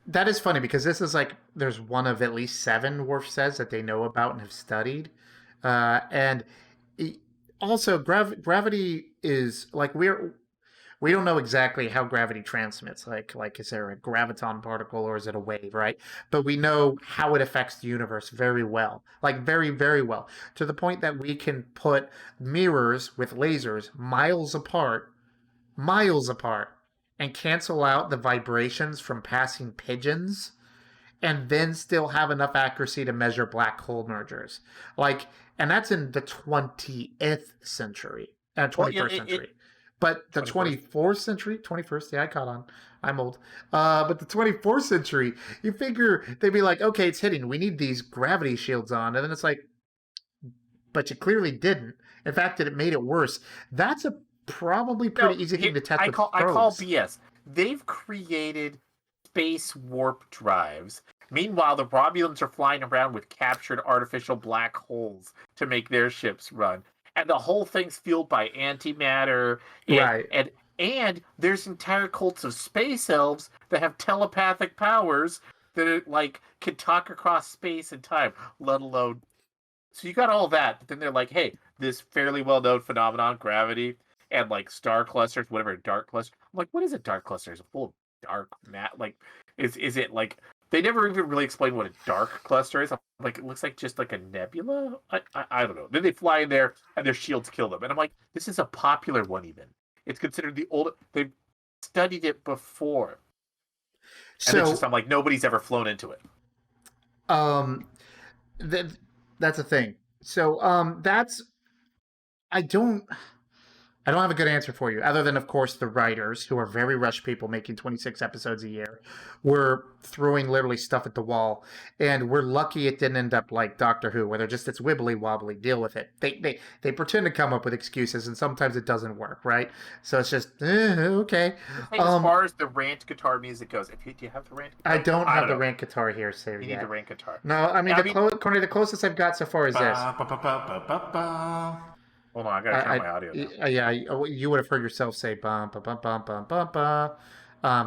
that is funny because this is like there's one of at least 7 Worf says that they know about and have studied, and also gravity is like we don't know exactly how gravity transmits. Like is there a graviton particle or is it a wave, right? But we know how it affects the universe very well, like very, very well, to the point that we can put mirrors with lasers miles apart, and cancel out the vibrations from passing pigeons, and then still have enough accuracy to measure black hole mergers. And that's in the 20th century, 21st century. But the 24th century, 21st, yeah, I caught on. I'm old. But the 24th century, you figure they'd be like, okay, it's hitting. We need these gravity shields on. And then it's like, but you clearly didn't. In fact, it made it worse. That's a probably pretty easy thing to test with probes. I call BS. They've created space warp drives. Meanwhile, the Romulans are flying around with captured artificial black holes to make their ships run. And the whole thing's fueled by antimatter. Right. And there's entire cults of space elves that have telepathic powers that can talk across space and time, let alone. So you got all that, but then they're like, hey, this fairly well-known phenomenon, gravity, and star clusters, whatever, dark cluster. I'm like, what is a dark cluster? Is it full of dark matter? Is it they never even really explain what a dark cluster is. I'm like, it looks like just like a nebula. I don't know. Then they fly in there and their shields kill them. And I'm like, this is a popular one even. It's considered the old. They've studied it before. And I'm like, nobody's ever flown into it. that's a thing. So I don't. I don't have a good answer for you, other than, of course, the writers, who are very rush people making 26 episodes a year, were throwing literally stuff at the wall. And we're lucky it didn't end up like Doctor Who, where they're just, it's wibbly wobbly, deal with it. They pretend to come up with excuses, and sometimes it doesn't work, right? So it's just, okay. As far as the rant guitar music goes, do you have the rant guitar? I don't have the know. rant guitar here, so You need the rant guitar. No, I mean, Corny, the closest I've got so far is this. Hold on, I gotta turn my audio down. Yeah, you would have heard yourself say bum bum bum bum bum bum bum.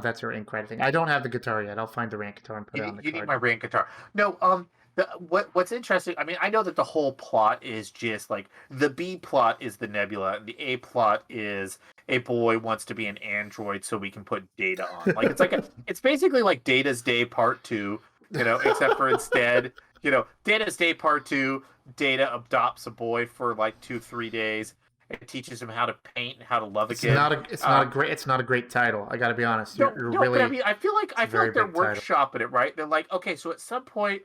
That's her in-credit thing. I don't have the guitar yet. I'll find the rant guitar and put it on the card. You need my rant guitar. No, what's interesting, I mean, I know that the whole plot is just like, the B plot is the nebula, and the A plot is a boy wants to be an android so we can put Data on. Like, it's basically like Data's Day Part 2, except for instead, Data's Day Part 2, Data adopts a boy for like 2-3 days and teaches him how to paint and how to love again. It's not a great title. I got to be honest. You're really. But I mean, I feel like they're workshopping it, right? They're like, okay, so at some point,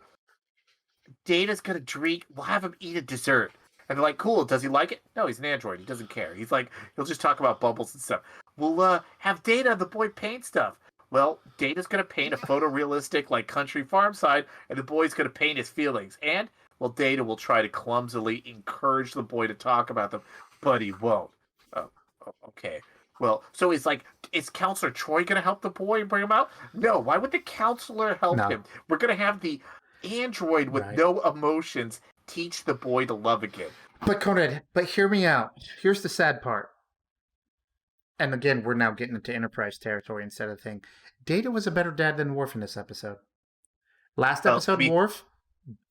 Data's gonna drink. We'll have him eat a dessert, and they're like, cool. Does he like it? No, he's an android. He doesn't care. He's like, he'll just talk about bubbles and stuff. We'll have Data, the boy, paint stuff. Well, Data's gonna paint a photorealistic like country farm side, and the boy's gonna paint his feelings. And well, Data will try to clumsily encourage the boy to talk about them, but he won't. Oh, okay. Well, so he's like, is Counselor Troy going to help the boy and bring him out? No. Why would the counselor help him? We're going to have the android with no emotions teach the boy to love again. But Conrad, hear me out. Here's the sad part. And again, we're now getting into Enterprise territory instead of thing. Data was a better dad than Worf in this episode. Last episode, Worf,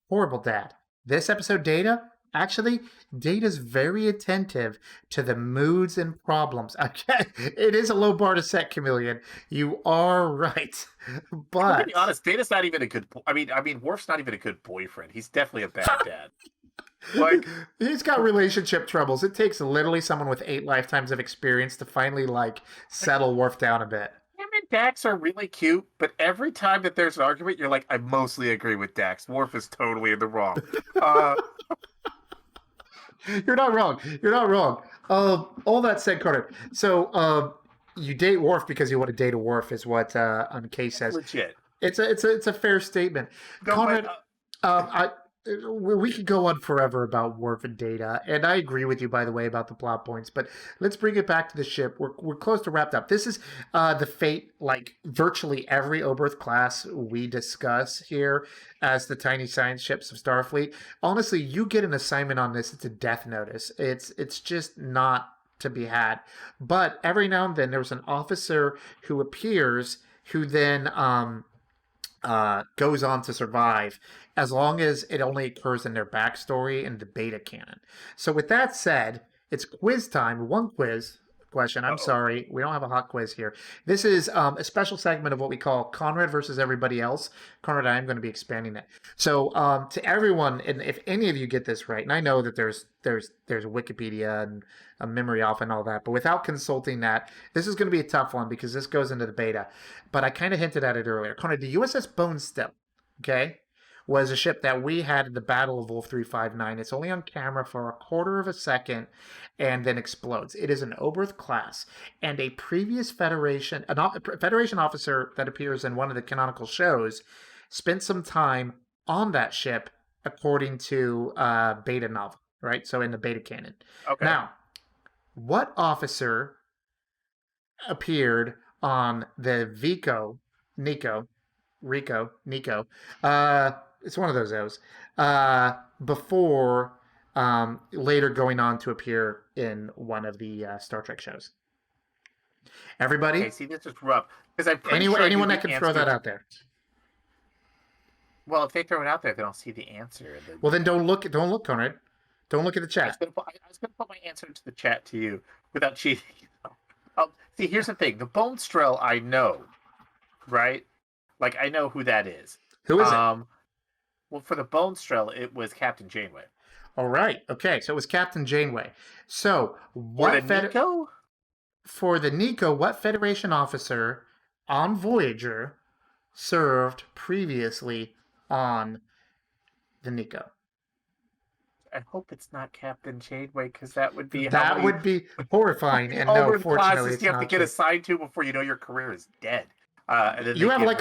horrible dad. This episode, Data, actually, Data's very attentive to the moods and problems. Okay, it is a low bar to set, Chameleon. You are right. But to be honest, Data's not even a good. I mean, Worf's not even a good boyfriend. He's definitely a bad dad. Like, he's got relationship troubles. It takes literally someone with 8 lifetimes of experience to finally settle Worf down a bit. Him and Dax are really cute, but every time that there's an argument, you're like, I mostly agree with Dax. Worf is totally in the wrong. You're not wrong. All that said, Carter. So you date Worf because you want to date a Worf, is what Kay says. Legit. It's a fair statement. No, Conrad, we could go on forever about Worf and Data, and I agree with you, by the way, about the plot points. But let's bring it back to the ship. We're close to wrapped up. This is the fate, like virtually every Oberth-class we discuss here as the tiny science ships of Starfleet. Honestly, you get an assignment on this, it's a death notice. It's just not to be had. But every now and then there's an officer who appears who then goes on to survive, as long as it only occurs in their backstory in the beta canon. So with that said, it's quiz time. One quiz question. I'm sorry, we don't have a hot quiz here. This is a special segment of what we call Conrad versus everybody else. Conrad, I am going to be expanding it. So to everyone, and if any of you get this right, and I know that there's Wikipedia and a memory off and all that, but without consulting that, this is going to be a tough one because this goes into the beta. But I kind of hinted at it earlier. Conrad, the USS Bonestell, okay, was a ship that we had in the Battle of Wolf 359. It's only on camera for a quarter of a second and then explodes. It is an Oberth-class, and a previous Federation officer that appears in one of the canonical shows spent some time on that ship, according to beta novel, right? So in the beta canon. Okay. Now, what officer appeared on the Nico, it's one of those O's, before later going on to appear in one of the Star Trek shows? Everybody? Okay, see, this is rough. Because anyone that can throw that out there. Well, if they throw it out there, they don't see the answer. Well, then don't look, Conrad. Don't look at the chat. I was going to put my answer into the chat to you without cheating. See, here's the thing. The Bonestell, I know, right? Like, I know who that is. Who is it? Well, for the Bonestell, it was Captain Janeway. All right. Okay, so it was Captain Janeway. So, Nico? For the Nico, what Federation officer on Voyager served previously on the Nico? I hope it's not Captain Janeway, because that would be That would be horrifying. And no, Oberth fortunately, classes it's you have to not get true. assigned to before you know your career is dead. And then You they have give like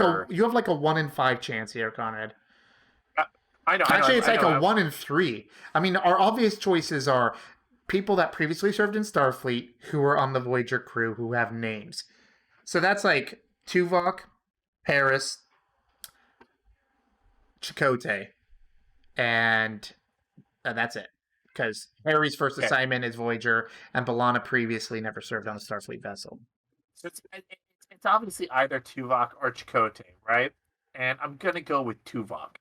her... a 1 in 5 chance here, Conrad. I know. Actually, it's I like know. a 1 in 3. I mean, our obvious choices are people that previously served in Starfleet who are on the Voyager crew who have names. So that's like Tuvok, Paris, Chakotay, and that's it. Because Harry's first assignment is Voyager, and B'Elanna previously never served on a Starfleet vessel. So it's obviously either Tuvok or Chakotay, right? And I'm gonna go with Tuvok.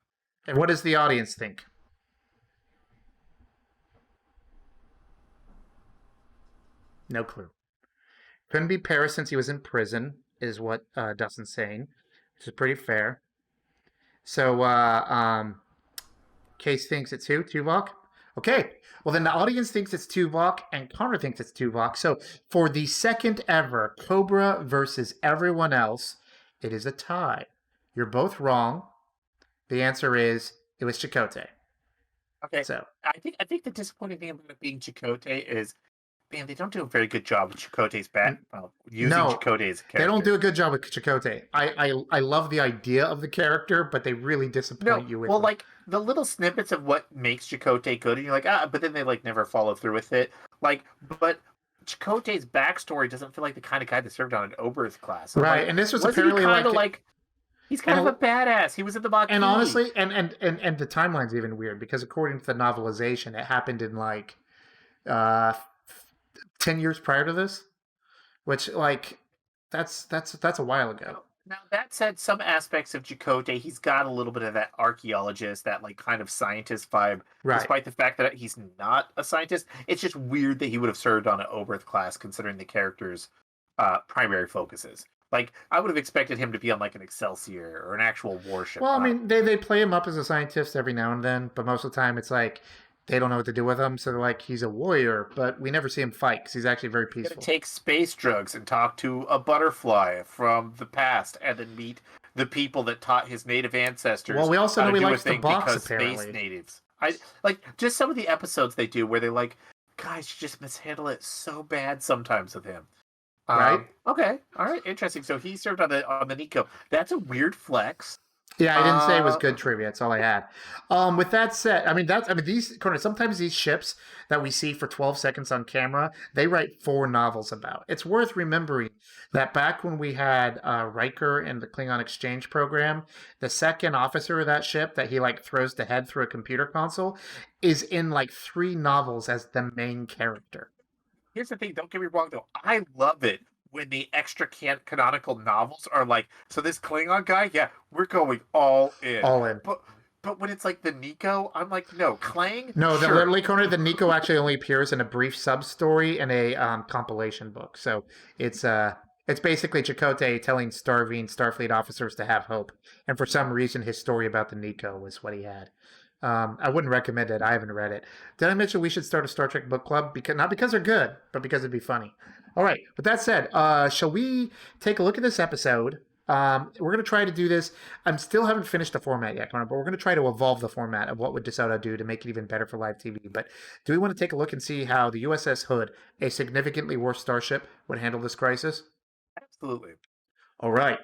And what does the audience think? No clue. Couldn't be Paris since he was in prison, is what Dustin's saying, which is pretty fair. So, Case thinks it's who? Tuvok? Okay. Well, then the audience thinks it's Tuvok, and Connor thinks it's Tuvok. So, for the second ever Cobra versus everyone else, it is a tie. You're both wrong. The answer is it was Chakotay. Okay. So I think the disappointing thing about it being Chakotay is, man, they don't do a very good job with Chakotay's using Chakotay as a character. They don't do a good job with Chakotay. I love the idea of the character, but they really disappoint you with it. Like the little snippets of what makes Chakotay good, and you're like, but then they like never follow through with it. Like, but Chakotay's backstory doesn't feel like the kind of guy that served on an Oberth-class. Right, like, and this was apparently apparently like he's kind of a badass. He was in the Maquis. And honestly, and the timeline's even weird because according to the novelization, it happened in like 10 years prior to this, which like that's a while ago. Now that said, some aspects of Chakotay, he's got a little bit of that archaeologist, that like kind of scientist vibe, Right. Despite the fact that he's not a scientist. It's just weird that he would have served on an Oberth-class, considering the character's primary focuses. Like, I would have expected him to be on like an Excelsior or an actual warship. Well, I mean, they play him up as a scientist every now and then, but most of the time it's like they don't know what to do with him, so they're like, he's a warrior, but we never see him fight because he's actually very peaceful. Take space drugs and talk to a butterfly from the past, and then meet the people that taught his native ancestors. Well, we also know how to he do a likes the thing box, because apparently. Space natives. I like just some of the episodes they do where they're like, guys, you just mishandle it so bad sometimes with him. Right. Okay. All right. Interesting. So he served on the Nico. That's a weird flex. Yeah, I didn't say it was good trivia. That's all I had. With that said, sometimes these ships that we see for 12 seconds on camera, they write 4 novels about. It's worth remembering that back when we had Riker in the Klingon exchange program, the second officer of that ship that he like throws the head through a computer console is in like 3 novels as the main character. Here's the thing. Don't get me wrong, though. I love it when the extra canonical novels are like, so this Klingon guy, yeah, we're going all in. All in. But when it's like the Nico, I'm like, no, Klang? No, sure. literally, Connor, the Nico actually only appears in a brief sub-story in a compilation book. So it's basically Chakotay telling starving Starfleet officers to have hope. And for some reason, his story about the Nico was what he had. I wouldn't recommend it. I haven't read it. Did I mention we should start a Star Trek book club? Not because they're good, but because it'd be funny. All right. With that said, shall we take a look at this episode? We're going to try to do this. I still haven't finished the format yet, Connor, but we're going to try to evolve the format of what would DeSoto do to make it even better for live TV. But do we want to take a look and see how the USS Hood, a significantly worse starship, would handle this crisis? Absolutely. All right.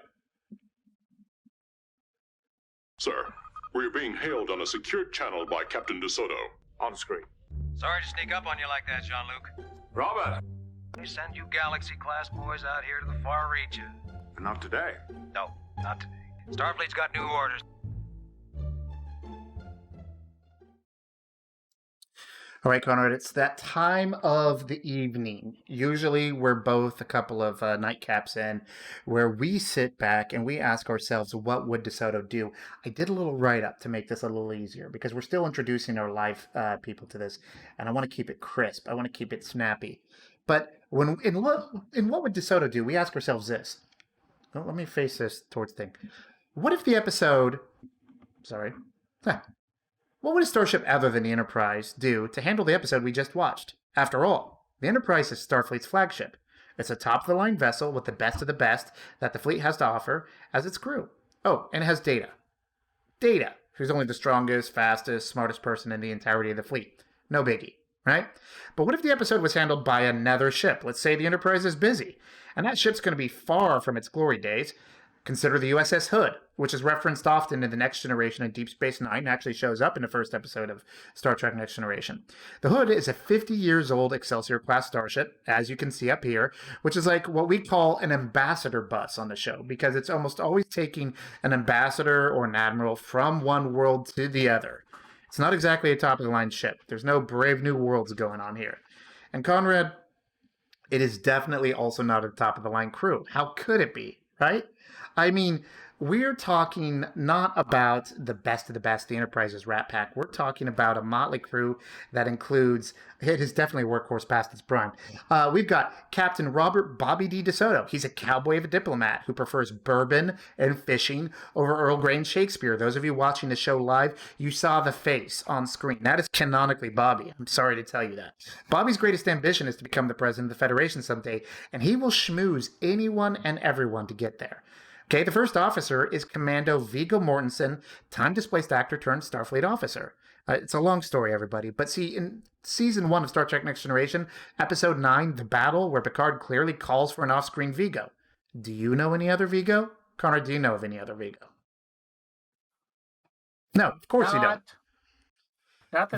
Sir, we're being hailed on a secured channel by Captain DeSoto. On screen. Sorry to sneak up on you like that, Jean-Luc. Robert! We send you Galaxy-class boys out here to the far reaches. Not today. No, not today. Starfleet's got new orders. All right, Conrad, it's that time of the evening. Usually we're both a couple of nightcaps in where we sit back and we ask ourselves, what would DeSoto do? I did a little write-up to make this a little easier because we're still introducing our live people to this, and I want to keep it crisp. I want to keep it snappy. But in what would DeSoto do, we ask ourselves this. Well, let me face this towards the thing. What if the episode... Sorry. What would a starship other than the Enterprise do to handle the episode we just watched? After all, the Enterprise is Starfleet's flagship. It's a top-of-the-line vessel with the best of the best that the fleet has to offer as its crew. Oh, and it has data. Data. who's only the strongest, fastest, smartest person in the entirety of the fleet. No biggie, right? But what if the episode was handled by another ship? Let's say the Enterprise is busy, and that ship's going to be far from its glory days. Consider the USS Hood, which is referenced often in The Next Generation and Deep Space Nine, and actually shows up in the first episode of Star Trek Next Generation. The Hood is a 50 years old Excelsior-class starship, as you can see up here, which is like what we call an ambassador bus on the show, because it's almost always taking an ambassador or an admiral from one world to the other. It's not exactly a top-of-the-line ship. There's no Brave New Worlds going on here. And Conrad, it is definitely also not a top-of-the-line crew. How could it be, right? I mean, we're talking not about the best of the best, the Enterprise's Rat Pack. We're talking about a motley crew that includes, it is definitely a workhorse past its prime. We've got Captain Robert Bobby D. DeSoto. He's a cowboy of a diplomat who prefers bourbon and fishing over Earl Grey and Shakespeare. Those of you watching the show live, you saw the face on screen. That is canonically Bobby. I'm sorry to tell you that. Bobby's greatest ambition is to become the president of the Federation someday, and he will schmooze anyone and everyone to get there. Okay, the first officer is Commando Viggo Mortensen, time-displaced actor turned Starfleet officer. It's a long story, everybody. But see, in Season 1 of Star Trek Next Generation, Episode 9, The Battle, where Picard clearly calls for an off-screen Viggo. Do you know any other Viggo? Connor, do you know of any other Viggo? No, of course you don't.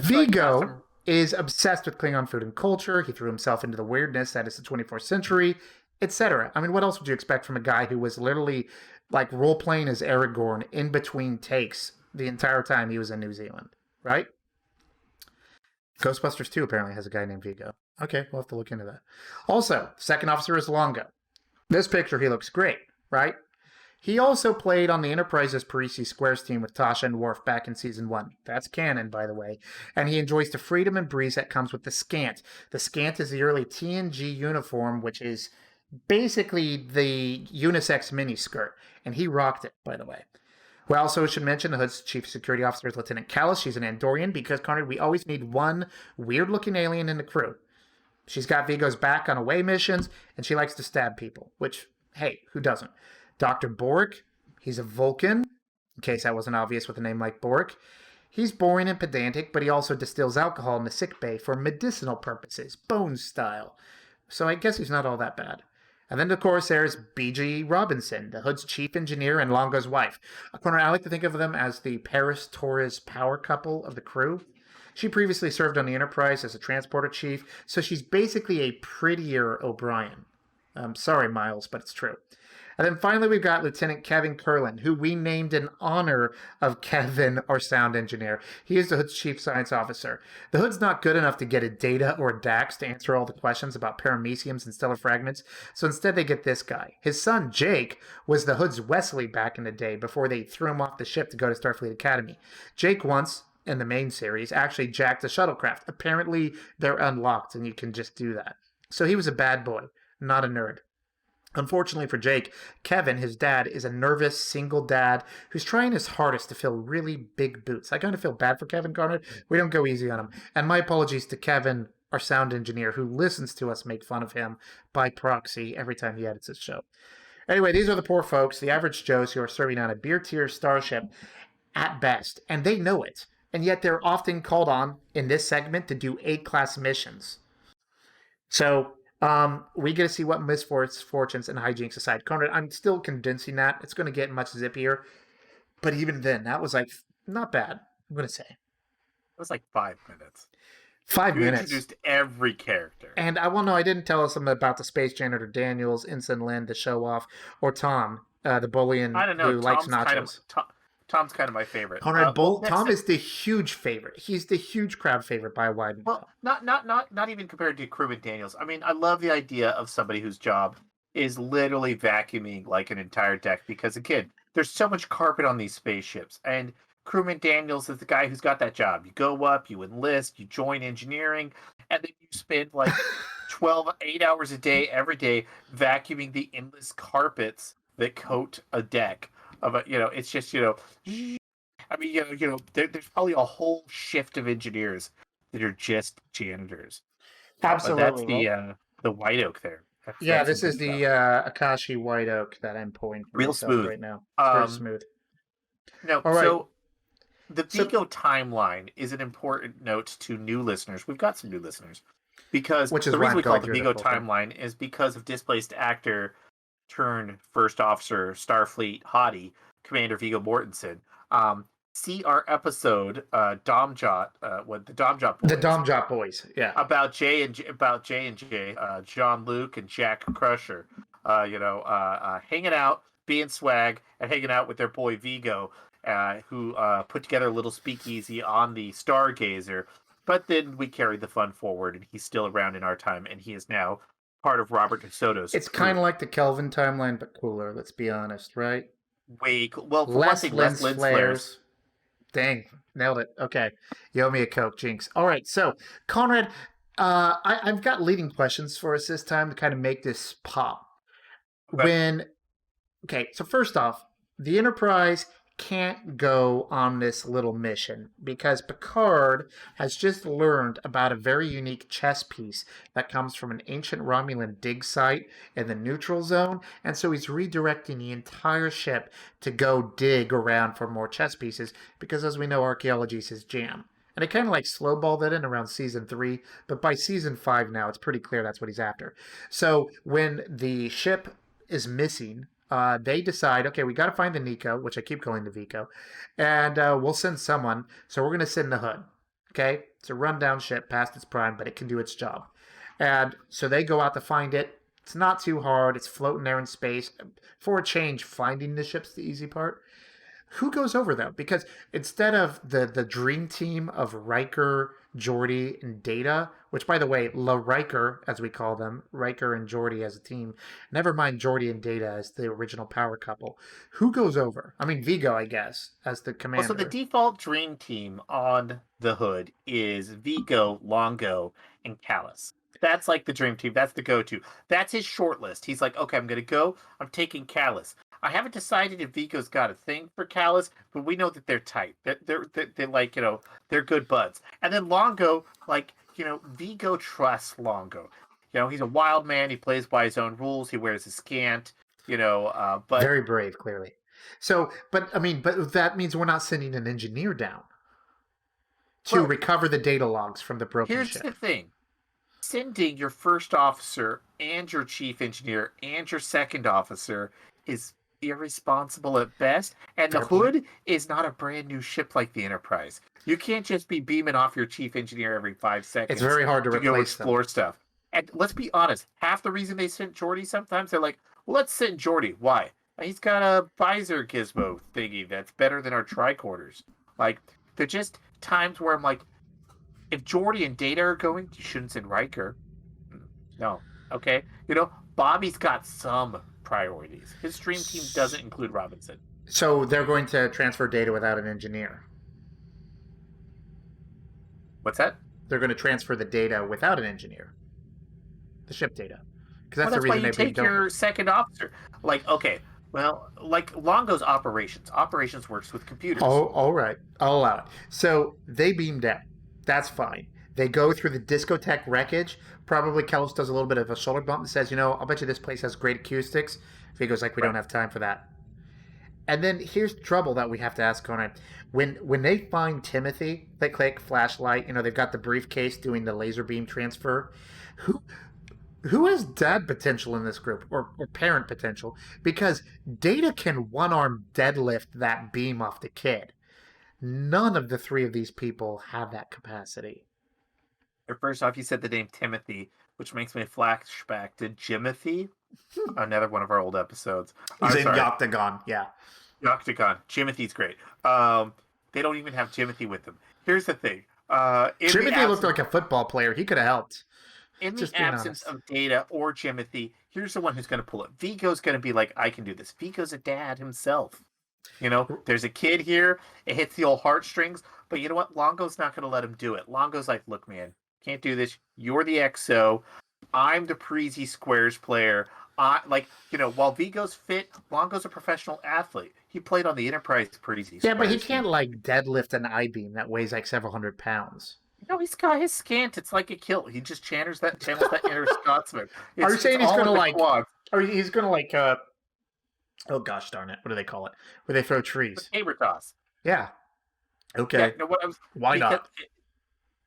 Viggo is obsessed with Klingon food and culture. He threw himself into the weirdness that is the 24th century, etc. I mean, what else would you expect from a guy who was literally like role-playing as Aragorn in between takes the entire time he was in New Zealand, right? Ghostbusters 2 apparently has a guy named Viggo. Okay, we'll have to look into that. Also, second officer is Longo. This picture, he looks great, right? He also played on the Enterprise's Parisi Squares team with Tasha and Worf back in Season 1. That's canon, by the way. And he enjoys the freedom and breeze that comes with the Scant. The Scant is the early TNG uniform, which is basically the unisex miniskirt, and he rocked it, by the way. We also should mention the Hood's chief security officer is Lieutenant Callis. She's an Andorian because, Conrad, we always need one weird-looking alien in the crew. She's got Vigo's back on away missions, and she likes to stab people, which, hey, who doesn't? Dr. Bork, he's a Vulcan, in case that wasn't obvious with a name like Bork. He's boring and pedantic, but he also distills alcohol in the sickbay for medicinal purposes, Bones style. So I guess he's not all that bad. And then, of course, there's B.G. Robinson, the Hood's chief engineer and Longo's wife. I like to think of them as the Paris-Torres power couple of the crew. She previously served on the Enterprise as a transporter chief, so she's basically a prettier O'Brien. I'm sorry, Miles, but it's true. And then finally, we've got Lieutenant Kevin Curlin, who we named in honor of Kevin, our sound engineer. He is the Hood's chief science officer. The Hood's not good enough to get a Data or a Dax to answer all the questions about parameciums and stellar fragments, so instead they get this guy. His son, Jake, was the Hood's Wesley back in the day before they threw him off the ship to go to Starfleet Academy. Jake once, in the main series, actually jacked a shuttlecraft. Apparently, they're unlocked, and you can just do that. So he was a bad boy, not a nerd. Unfortunately for Jake, Kevin, his dad, is a nervous, single dad who's trying his hardest to fill really big boots. I kind of feel bad for Kevin, Conrad. We don't go easy on him. And my apologies to Kevin, our sound engineer, who listens to us make fun of him by proxy every time he edits his show. Anyway, these are the poor folks, the average Joes who are serving on a beer-tier starship at best, and they know it. And yet they're often called on, in this segment, to do A-class missions. So we get to see what misfortunes and hijinks aside. Conrad, I'm still condensing that. It's going to get much zippier. But even then, that was like, not bad, I'm going to say. It was like 5 minutes. 5 minutes. You introduced every character. And I didn't tell us something about the space janitor Daniels, Ensign Lynn, the show off, or Tom, the bullion who likes nachos. Tom's kind of my favorite. Conrad, Tom is the huge favorite. He's the huge crowd favorite by a wide margin. Well, not even compared to Crewman Daniels. I mean, I love the idea of somebody whose job is literally vacuuming like an entire deck because, again, there's so much carpet on these spaceships. And Crewman Daniels is the guy who's got that job. You go up, you enlist, you join engineering, and then you spend like 8 hours a day, every day, vacuuming the endless carpets that coat a deck. It's just, I mean, there's probably a whole shift of engineers that are just janitors. Absolutely. But that's the White Oak there. This is the Akashi White Oak that I'm pouring real smooth right now. Very smooth. No, all right. So The Vigo timeline is an important note to new listeners. We've got some new listeners. Because Which is the why reason I'm we call going it the through the Vigo full thing. timeline is because of displaced actor turned first officer, Starfleet hottie, Commander Vigo Mortensen. See our episode, Domjot, what the Domjot boys. The Domjot boys, yeah. About J and J, John Luke and Jack Crusher, hanging out, being swag, and hanging out with their boy Vigo, who put together a little speakeasy on the Stargazer. But then we carried the fun forward, and he's still around in our time, and he is now part of Robert DeSoto's. It's kind of like the Kelvin timeline, but cooler. Let's be honest, right? Well, for one thing, less lens flares. Dang, nailed it. Okay, you owe me a Coke, Jinx. All right, so Conrad, I've got leading questions for us this time to kind of make this pop. Okay. So first off, the Enterprise can't go on this little mission because Picard has just learned about a very unique chess piece that comes from an ancient Romulan dig site in the neutral zone, and so he's redirecting the entire ship to go dig around for more chess pieces because, as we know, archaeology is his jam. And they kind of like slowballed that in around season 3, but by season 5 now, it's pretty clear that's what he's after. So when the ship is missing, they decide, okay, we got to find the Nico, which I keep calling the Vico, and we'll send someone. So we're going to send the Hood. Okay, it's a rundown ship past its prime, but it can do its job. And so they go out to find it. It's not too hard. It's floating there in space. For a change, finding the ship's the easy part. Who goes over, though? Because instead of the dream team of Riker, Geordi, and Data, which, by the way, La Riker, as we call them, Riker and Geordi as a team, never mind Geordi and Data as the original power couple. Who goes over? I mean, Vigo, I guess, as the commander. Well, so the default dream team on the Hood is Vigo, Longo, and Callus. That's like the dream team. That's the go-to. That's his short list. He's like, okay, I'm going to go. I'm taking Callus. I haven't decided if Vigo's got a thing for Callus, but we know that they're tight. They're like, they're good buds. And then Longo, like, Vigo trusts Longo. He's a wild man. He plays by his own rules. He wears a scant, but very brave, clearly. So, but that means we're not sending an engineer down to recover the data logs from the broken ship. Here's the thing. Sending your first officer and your chief engineer and your second officer is irresponsible at best, and the Hood is not a brand new ship like the Enterprise. You can't just be beaming off your chief engineer every 5 seconds. It's very hard to go replace explore stuff. And let's be honest, half the reason they sent Geordi sometimes, they're like, well, let's send Geordi. Why? He's got a visor gizmo thingy that's better than our tricorders. Like, they're just times where I'm like, if Geordi and Data are going, you shouldn't send Riker. No. Okay? Bobby's got some priorities. His dream team doesn't include Robinson. So they're going to transfer Data without an engineer. What's that? They're going to transfer the data without an engineer. The ship data. Because That's the reason why you take your second officer. Like, okay, well, like Longo's operations. Operations works with computers. Oh, all right. I'll allow it. So they beam down. That's fine. They go through the discotheque wreckage. Probably Kellis does a little bit of a shoulder bump and says, I'll bet you this place has great acoustics. Vigo's like, we don't have time for that. And then here's the trouble that we have to ask Conan. When they find Timothy, they click flashlight, they've got the briefcase doing the laser beam transfer. Who has dad potential in this group or parent potential? Because Data can one-arm deadlift that beam off the kid. None of the 3 of these people have that capacity. First off, you said the name Timothy, which makes me flashback to Jimothy, another one of our old episodes. He's in Yoctagon, yeah. Yoctagon. Jimothy's great. They don't even have Jimothy with them. Here's the thing. Jimothy looked like a football player. He could have helped. In the absence of Data or Jimothy, here's the one who's going to pull it. Vigo's going to be like, I can do this. Vigo's a dad himself. There's a kid here. It hits the old heartstrings. But you know what? Longo's not going to let him do it. Longo's like, look, man, can't do this. You're the XO. I'm the Parisi Squares player. While Vigo's fit, Longo's a professional athlete. He played on the Enterprise Parisi Squares. Yeah, but he can't, deadlift an I-beam that weighs, several hundred pounds. No, he's got his scant. It's like a kilt. He just channels that inner Scotsman. Are you saying he's going to, or he's going to, oh gosh darn it, what do they call it? Where they throw trees. Saber toss. Yeah. Okay. Yeah, no, Why not?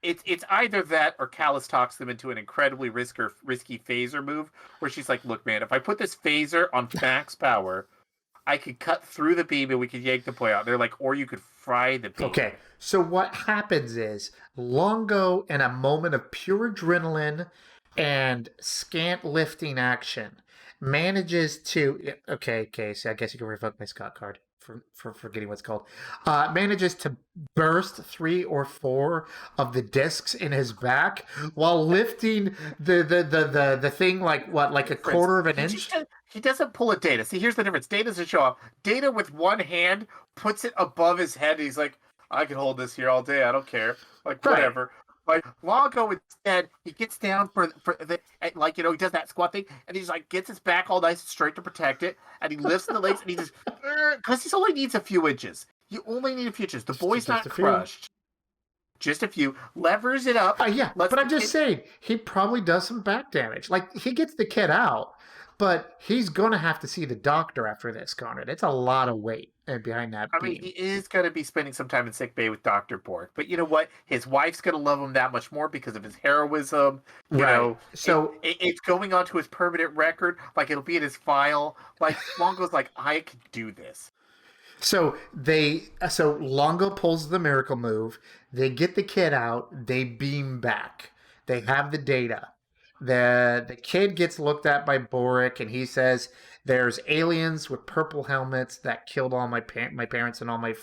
It's either that or Callus talks them into an incredibly risky phaser move where she's like, "Look, man, if I put this phaser on max power, I could cut through the beam and we could yank the boy out." They're like, "Or you could fry the beam." Okay, so what happens is Longo, in a moment of pure adrenaline and scant lifting action, manages to. Okay, so I guess you can revoke my Scott card for forgetting what's called. Manages to burst 3 or 4 of the discs in his back while lifting the thing like a quarter of an inch. He doesn't pull a Data. See, here's the difference. Data doesn't show up. Data with one hand puts it above his head. And he's like, "I can hold this here all day. I don't care. Like, whatever." Like, Longo instead, he gets down for the, like, he does that squat thing, and he's like, gets his back all nice and straight to protect it, and he lifts the legs, and he just, because he only needs a few inches. You only need a few inches. The boy's not crushed. Just a few. Levers it up. Yeah, but I'm just saying, he probably does some back damage. Like, he gets the kid out, but he's going to have to see the doctor after this, Conrad. It's a lot of weight behind that beam. I mean, he is going to be spending some time in sick bay with Dr. Borg. But you know what? His wife's going to love him that much more because of his heroism. You know, so it's going onto his permanent record. Like, it'll be in his file. Like, Longo's like, "I could do this." So Longo pulls the miracle move. They get the kid out. They beam back. They have the data. The kid gets looked at by Boric, and he says, "There's aliens with purple helmets that killed all my parents and all my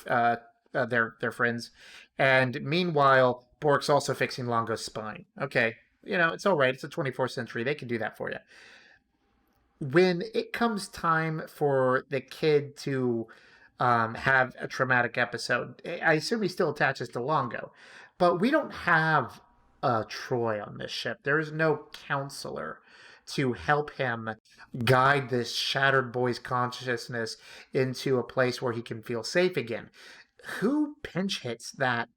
their friends." And meanwhile, Boric's also fixing Longo's spine. Okay, it's all right. It's the 24th century. They can do that for you. When it comes time for the kid to have a traumatic episode, I assume he still attaches to Longo, but we don't have Troy on this ship. There is no counselor to help him guide this shattered boy's consciousness into a place where he can feel safe again. Who pinch hits that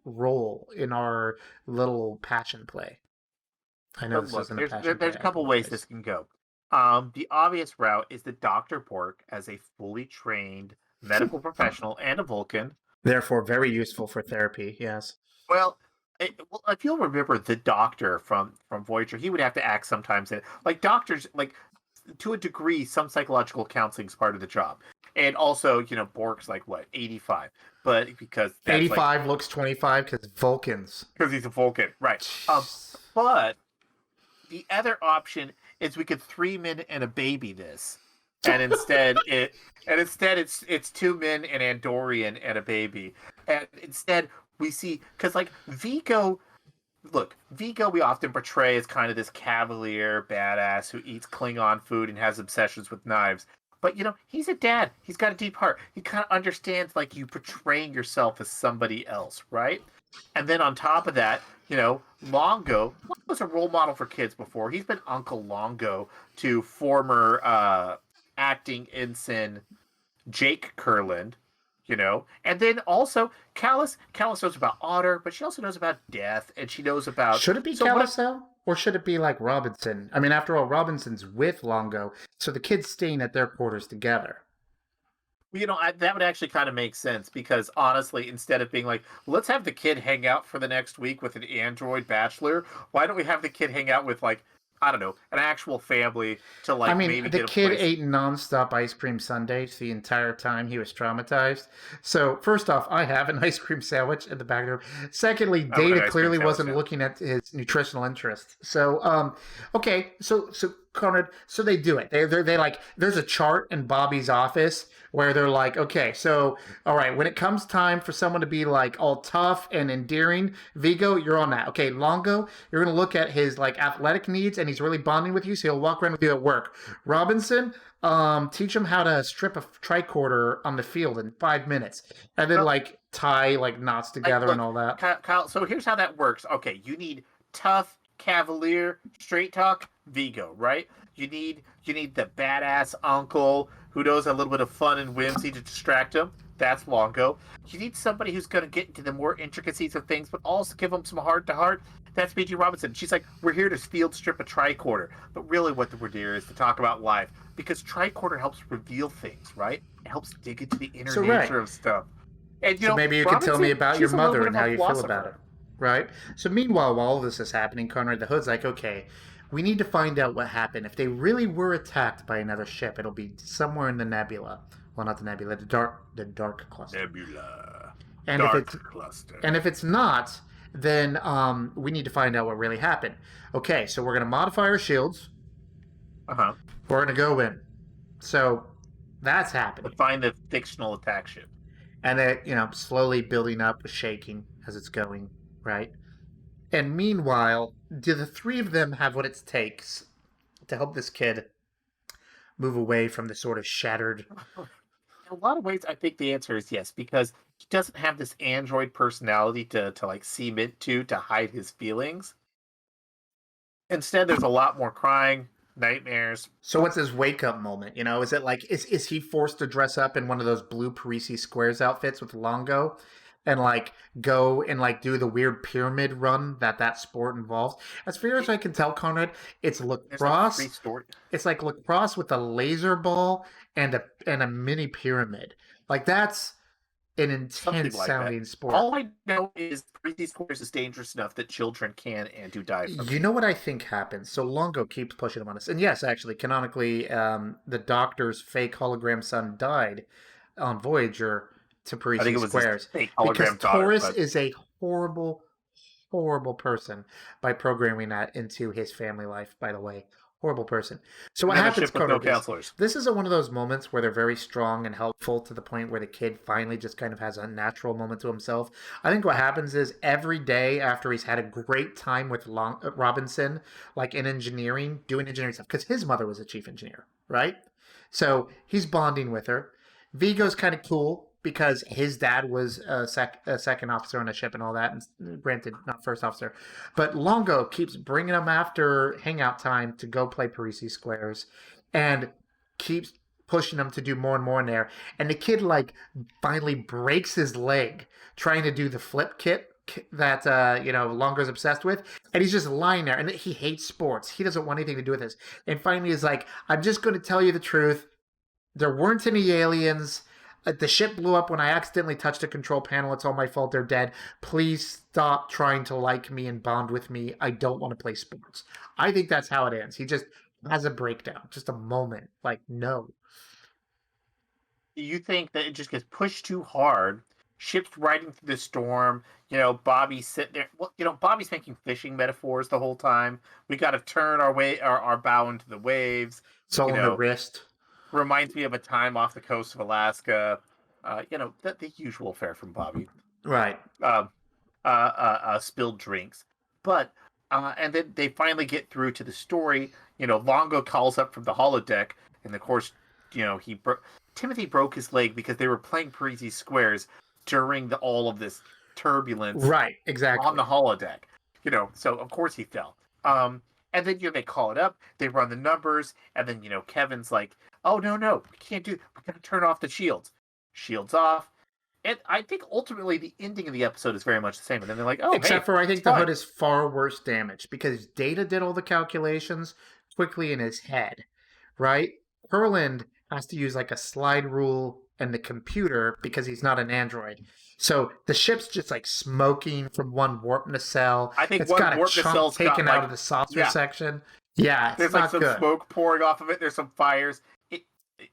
role in our little passion play? I know there's a couple ways this can go. The obvious route is that Dr. Borg, as a fully trained medical professional and a Vulcan, therefore very useful for therapy. Yes. Well, if you'll remember the Doctor from Voyager, he would have to act sometimes. Like, doctors, like, to a degree, some psychological counseling is part of the job. And also, Borg's like, what, 85? But because 85 looks 25 because Vulcans. Because he's a Vulcan, right? But the other option is we could 3 men and a baby this, and instead it's 2 men, an Andorian, and a baby, and instead we see, because like Vico we often portray as kind of this cavalier badass who eats Klingon food and has obsessions with knives. But he's a dad. He's got a deep heart. He kind of understands, like, you portraying yourself as somebody else, right? And then on top of that, Longo was a role model for kids before. He's been Uncle Longo to former acting ensign Jake Kurland, and then also Callus knows about Otter, but she also knows about death, and she knows about... Should it be Callus, though? Or should it be like Robinson? I mean, after all, Robinson's with Longo, so the kids staying at their quarters together. That would actually kind of make sense, because honestly, instead of being like, let's have the kid hang out for the next week with an android bachelor, why don't we have the kid hang out with, like, I don't know, an actual family to, like, maybe the kid ate nonstop ice cream sundaes the entire time he was traumatized. So, first off, I have an ice cream sandwich in the back of the room. Secondly, Data clearly wasn't looking at his nutritional interests. So, okay, so Conrad, so they do it. They like, there's a chart in Bobby's office where they're like, okay, so, all right, when it comes time for someone to be, like, all tough and endearing, Vigo, you're on that. Okay, Longo, you're going to look at his, like, athletic needs, and he's really bonding with you, so he'll walk around with you at work. Robinson, teach him how to strip a tricorder on the field in 5 minutes, and then, like, tie, like, knots together and all that. Kyle, so here's how that works. Okay, you need tough, cavalier, straight talk, Vigo, right? You need the badass uncle who knows a little bit of fun and whimsy to distract him. That's Longo. You need somebody who's going to get into the more intricacies of things, but also give them some heart-to-heart. That's B.G. Robinson. She's like, we're here to field strip a tricorder. But really what we're here is to talk about life. Because tricorder helps reveal things, right? It helps dig into the inner nature of stuff. And So maybe you can tell me about your she's a little mother bit and of how a you feel about it. philosopher. Right? So meanwhile, while all this is happening, Conrad the Hood's like, okay, we need to find out what happened. If they really were attacked by another ship, it'll be somewhere in the nebula. Well, not the nebula, the dark cluster. Nebula. And if Dark it's cluster. and if it's not, then we need to find out what really happened. Okay, so we're gonna modify our shields. Uh-huh. We're gonna go in. So that's To happening. find the fictional attack ship. And it, slowly building up, shaking as it's going, right? And meanwhile, do the three of them have what it takes to help this kid move away from the sort of shattered? In a lot of ways, I think the answer is yes, because he doesn't have this android personality to like cement to hide his feelings. Instead, there's a lot more crying, nightmares. So what's his wake up moment? Is it like is he forced to dress up in one of those blue Parisi Squares outfits with Longo, and like go and like do the weird pyramid run that sport involves? As far as I can tell, Conrad, it's There's like lacrosse. three story. It's like lacrosse with a laser ball and a mini pyramid. Like that's an Something intense like sounding that. sport. All I know is Breezy Squares is dangerous enough that children can and do die from You it. know what I think happens? So Longo keeps pushing him on us. And yes, actually, canonically, the Doctor's fake hologram son died on Voyager to I think Parisi it was Squares. his fake Because hologram daughter. Taurus But is a horrible, horrible person by programming that into his family life, by the way. Horrible person. So what never happens, ship with no Conrad, is counselors. this is one of those moments where they're very strong and helpful to the point where the kid finally just kind of has a natural moment to himself. I think what happens is every day after he's had a great time with Robinson, like in engineering, doing engineering stuff, because his mother was a chief engineer, right? So he's bonding with her. Vigo's kind of cool because his dad was a second officer on a ship and all that. And granted, not first officer. But Longo keeps bringing him after hangout time to go play Parisi Squares and keeps pushing him to do more and more in there. And the kid, like, finally breaks his leg trying to do the flip kit that Longo's obsessed with, and he's just lying there, and he hates sports. He doesn't want anything to do with this. And finally he's like, I'm just going to tell you the truth. There weren't any aliens. The ship blew up when I accidentally touched a control panel. It's all my fault. They're dead. Please stop trying to like me and bond with me. I don't want to play sports. I think that's how it ends. He just has a breakdown, just a moment. Like, no. You think that it just gets pushed too hard, ships riding through the storm, Bobby's sitting there. Well, Bobby's making fishing metaphors the whole time. We got to turn our bow into the waves. So on the wrist. Reminds me of a time off the coast of Alaska. The usual fare from Bobby. Right. Spilled drinks. But, and then they finally get through to the story. Longo calls up from the holodeck, and of course, Timothy broke his leg because they were playing Parisi Squares during all of this turbulence. Right, exactly. On the holodeck. So of course he fell. And then they call it up, they run the numbers, and then Kevin's like, oh no, we can't do it. We gotta turn off the shields. Shields off. And I think ultimately the ending of the episode is very much the same. And then they're like, oh, except for I think the fine. hood is far worse damaged because Data did all the calculations quickly in his head, right? Perland has to use like a slide rule and the computer because he's not an android. So the ship's just like smoking from one warp nacelle. I think it's one got warp a chunk nacelle's taken got, out of the saucer section. Yeah, it's there's not like some good. smoke pouring off of it. There's some fires.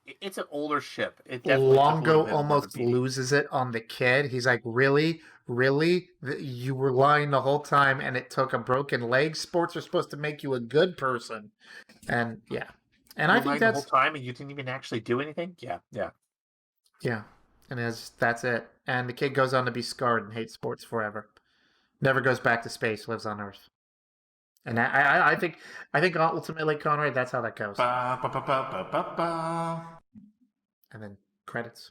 It's an older ship. It definitely Longo almost loses it on the kid. He's like, really? You were lying the whole time and it took a broken leg? Sports are supposed to make you a good person. And yeah. And I think that's the whole time and you didn't even actually do anything? Yeah. Yeah. And that's it. And the kid goes on to be scarred and hate sports forever. Never goes back to space, lives on Earth. And I think ultimately, Conrad, that's how that goes. Ba, ba, ba, ba, ba, ba. And then credits.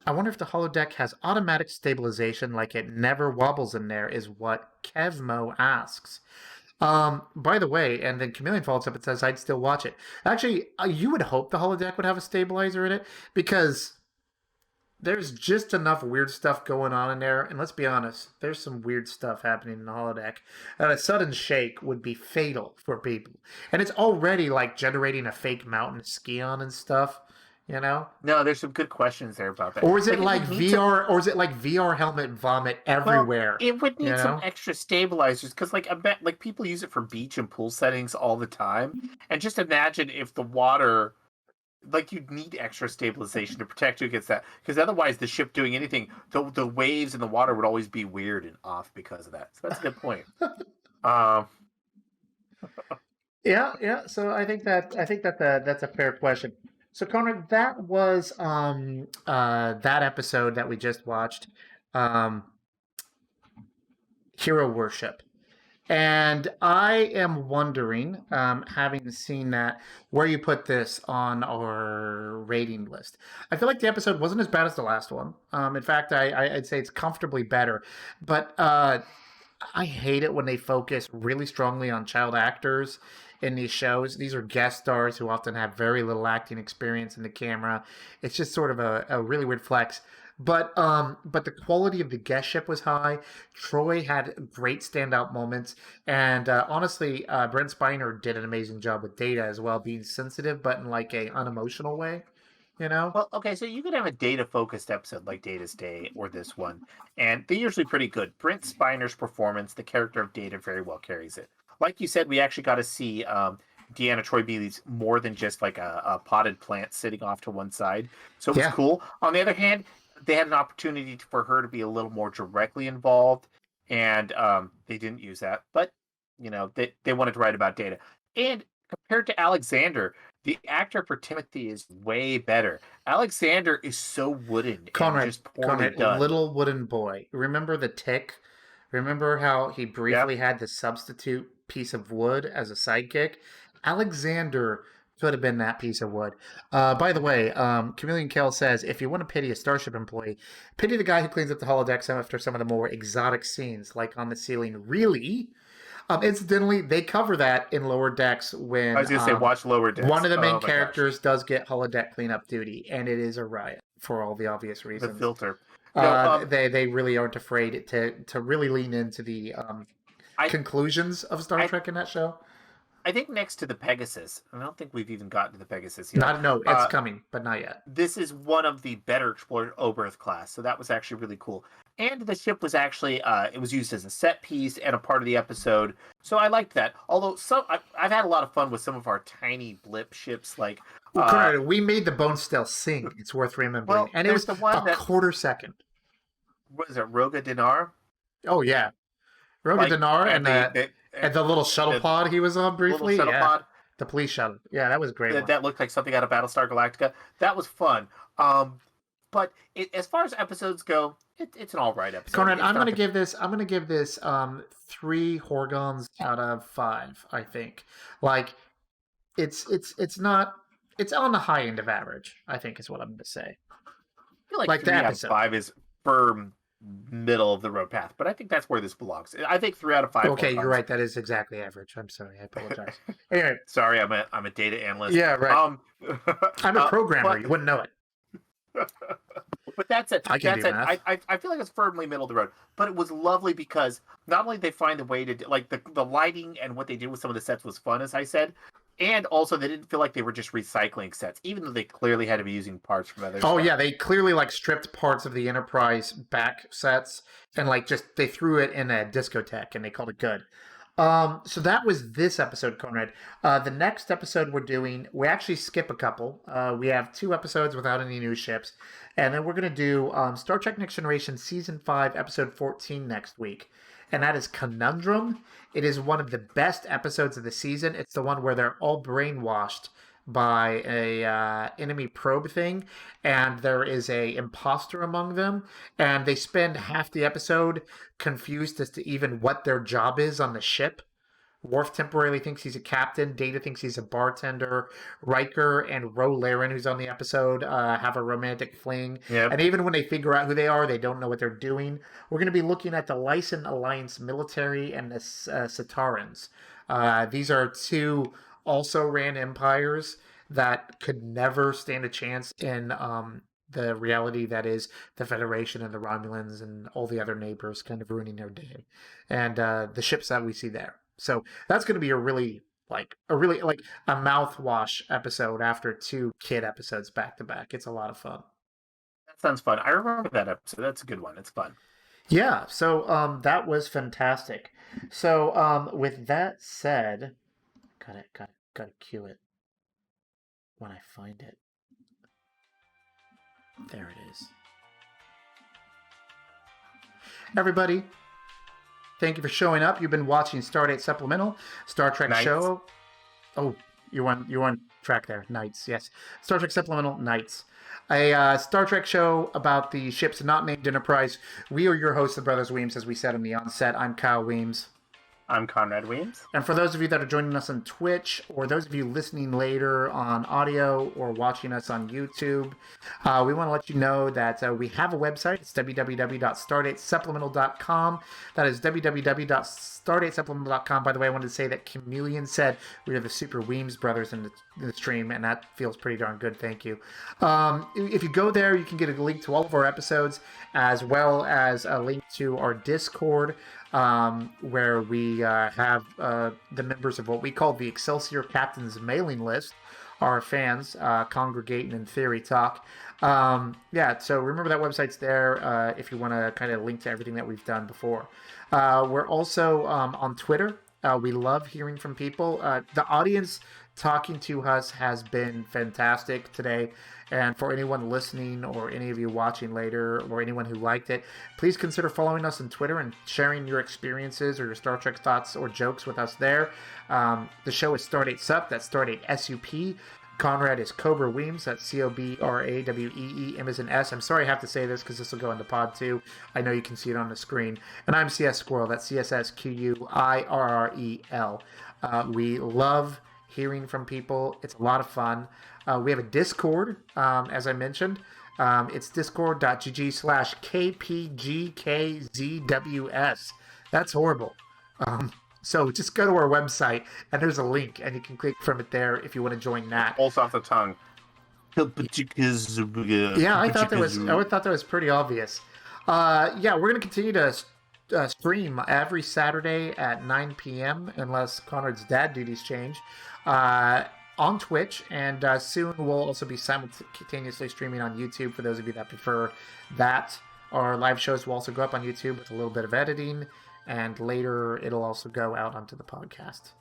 I wonder if the holodeck has automatic stabilization like it never wobbles in there, is what Kevmo asks. By the way, and then Chameleon follows up and says, I'd still watch it. Actually, you would hope the holodeck would have a stabilizer in it because there's just enough weird stuff going on in there. And let's be honest, there's some weird stuff happening in the holodeck. And a sudden shake would be fatal for people. And it's already like generating a fake mountain to ski on and stuff. You know? No, there's some good questions there about that. Or is it like would need some- VR? Or is it like VR helmet vomit everywhere? Well, it would you need some know? extra stabilizers because, like, I bet like people use it for beach and pool settings all the time. And just imagine if the water, like, you'd need extra stabilization to protect you against that. Because otherwise, the ship doing anything, the waves in the water would always be weird and off because of that. So that's a good point. Um, Yeah. So that's a fair question. So Connor, that was that episode that we just watched, um, Hero Worship. And I am wondering, having seen that, where you put this on our rating list. I feel like the episode wasn't as bad as the last one. In fact, I'd say it's comfortably better. But I hate it when they focus really strongly on child actors in these shows. These are guest stars who often have very little acting experience in the camera. It's just sort of a really weird flex. But the quality of the guest ship was high. Troy had great standout moments, and honestly, Brent Spiner did an amazing job with Data as well, being sensitive but in like a unemotional way. You know? well, okay, so you could have a data-focused episode like Data's Day or this one, and they're usually pretty good. Brent Spiner's performance, the character of Data, very well carries it. Like you said, we actually got to see Deanna Troy Beatty's more than just like a potted plant sitting off to one side. So it was Yeah. cool. On the other hand, they had an opportunity for her to be a little more directly involved, and they didn't use that. But they wanted to write about Data, and compared to Alexander, the actor for Timothy is way better. Alexander is so wooden and Conrad, just poorly Conrad, done. little wooden boy. Remember the tick? Remember how he briefly had the substitute piece of wood as a sidekick? Alexander could have been that piece of wood. By the way, Chameleon Kale says, if you want to pity a Starship employee, pity the guy who cleans up the holodecks after some of the more exotic scenes, like on the ceiling. Really? Incidentally, they cover that in Lower Decks when I was gonna say watch Lower Decks. one of the main Oh my gosh. characters does get holodeck cleanup duty, and it is a riot for all the obvious The reasons. filter. No, They really aren't afraid to really lean into the I- conclusions of Star Trek in that show. I think next to the Pegasus, and I don't think we've even gotten to the Pegasus yet. No, it's coming, but not yet. This is one of the better explored Oberth-class, so that was actually really cool. And the ship was actually it was used as a set piece and a part of the episode, so I liked that. Although I've had a lot of fun with some of our tiny blip ships, like Well, Conrad, we made the Bone Still sing. It's worth remembering, Well, and it was there's the one a that- quarter second. what is it, Roga Dinar? Oh yeah, Roga Like, Dinar and the little shuttle the pod he was on briefly. little shuttle Yeah. pod. The police shuttle. Yeah, that was a great. one. That looked like something out of Battlestar Galactica. That was fun. But as far as episodes go, it's an all right episode. Conrad, It's I'm not gonna the- give this. 3 Horgons out of 5. I think. Like, it's not. It's on the high end of average. I think is what I'm gonna say. I feel like, like the 3 out of episode. 5 is firm middle of the road path, but I think that's where this belongs. I think 3 out of 5. Okay, you're Horgons. right. That is exactly average. I'm sorry. I apologize. Anyway, Sorry, I'm a data analyst. yeah, right. I'm a programmer. but- You wouldn't know it. But that's it. I can That's do it. math. I feel like it's firmly middle of the road. But it was lovely because not only did they find a way to like the lighting and what they did with some of the sets was fun, as I said, and also they didn't feel like they were just recycling sets, even though they clearly had to be using parts from other. Oh stuff. yeah, they clearly like stripped parts of the Enterprise back sets and like just they threw it in a discotheque and they called it good. So that was this episode, Conrad. The next episode we're doing, we actually skip a couple. We have 2 episodes without any new ships, and then we're gonna do Star Trek Next Generation Season 5, Episode 14 next week, and that is Conundrum. It is one of the best episodes of the season. It's the one where they're all brainwashed by a enemy probe thing, and there is a imposter among them, and they spend half the episode confused as to even what their job is on the ship. Worf temporarily thinks he's a captain. Data thinks he's a bartender. Riker and Ro Laren, who's on the episode, have a romantic fling. Yep. And even when they figure out who they are, they don't know what they're doing. We're going to be looking at the Lycan Alliance military and the Satarans. These are 2 also ran empires that could never stand a chance in the reality that is the Federation and the Romulans and all the other neighbors kind of ruining their day. And the ships that we see there. So that's going to be a really like a really like a mouthwash episode after 2 kid episodes back to back. It's a lot of fun. That sounds fun. I remember that episode. That's a good one. It's fun. Yeah, so that was fantastic. So with that said, gotta cue it when I find it. There it is. Everybody, thank you for showing up. You've been watching Stardate Supplemental, Star Trek Nights. show. Oh, you're on track there. Nights, yes. Star Trek Supplemental Nights. A Star Trek show about the ships not named Enterprise. We are your hosts, the Brothers Weems, as we said on the onset. I'm Kyle Weems. I'm Conrad Weems. And for those of you that are joining us on Twitch, or those of you listening later on audio or watching us on YouTube, we want to let you know that we have a website. It's www.stardatesupplemental.com. That is www.stardatesupplemental.com. By the way, I wanted to say that Chameleon said we are the Super Weems brothers in the stream, and that feels pretty darn good. Thank you. If you go there, you can get a link to all of our episodes, as well as a link to our Discord, where we have the members of what we call the Excelsior Captains mailing list, our fans congregate and in theory talk. Yeah, so remember that website's there if you want to kind of link to everything that we've done before. We're also on Twitter. We love hearing from people. The audience talking to us has been fantastic today. And for anyone listening or any of you watching later or anyone who liked it, please consider following us on Twitter and sharing your experiences or your Star Trek thoughts or jokes with us there. The show is Stardate Sup. That's Stardate SUP. Conrad is Cobra Weems. That's COBRAWEE. M is an S. I'm sorry I have to say this because this will go into pod too. I know you can see it on the screen. And I'm CS Squirrel. That's CSSQUIRREL. We love hearing from people. It's a lot of fun. We have a Discord, as I mentioned. It's discord.gg/KPGKZWS. That's horrible. So just go to our website, and there's a link, and you can click from it there if you want to join that. Pulse off the tongue. Yeah, I thought that was pretty obvious. Yeah, we're going to continue to stream every Saturday at 9 p.m. unless Conrad's dad duties change. On Twitch, and soon we'll also be simultaneously streaming on YouTube for those of you that prefer that. Our live shows will also go up on YouTube with a little bit of editing, and later it'll also go out onto the podcast.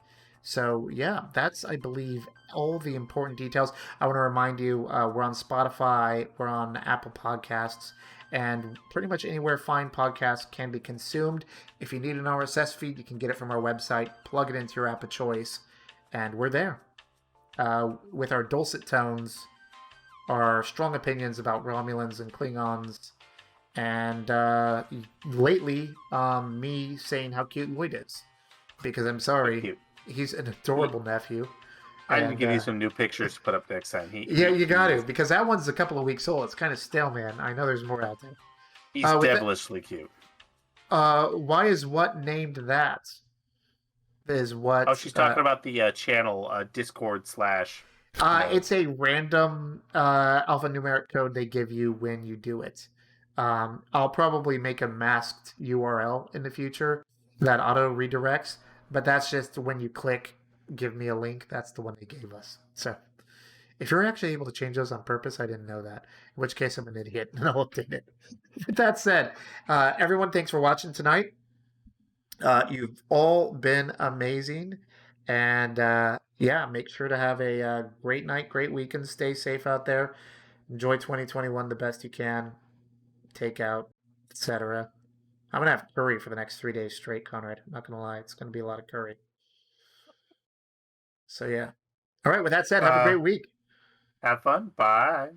So yeah, that's, I believe, all the important details. I want to remind you, we're on Spotify, we're on Apple Podcasts, and pretty much anywhere fine podcasts can be consumed. If you need an RSS feed, you can get it from our website, plug it into your app of choice, and we're there. With our dulcet tones, our strong opinions about Romulans and Klingons, and lately, me saying how cute Lloyd is. Because I'm sorry, he's an adorable nephew. I need to give you some new pictures to put up next time. Yeah, you got to, because that one's a couple of weeks old. It's kind of stale, man. I know there's more out there. He's devilishly cute. Why is what named that? Is what? Oh, she's talking about the channel Discord / It's a random alphanumeric code they give you when you do it. I'll probably make a masked URL in the future that auto redirects, but that's just when you click give me a link, that's the one they gave us. So if you're actually able to change those on purpose, I didn't know that, in which case I'm an idiot and I'll update it. With that said, everyone, thanks for watching tonight. You've all been amazing, and yeah, make sure to have a great night, great weekend. Stay safe out there. Enjoy 2021 the best you can. Take out, etc. I'm gonna have curry for the next 3 days straight, Conrad. I'm not gonna lie, it's gonna be a lot of curry. So yeah. All right. With that said, have a great week. Have fun. Bye.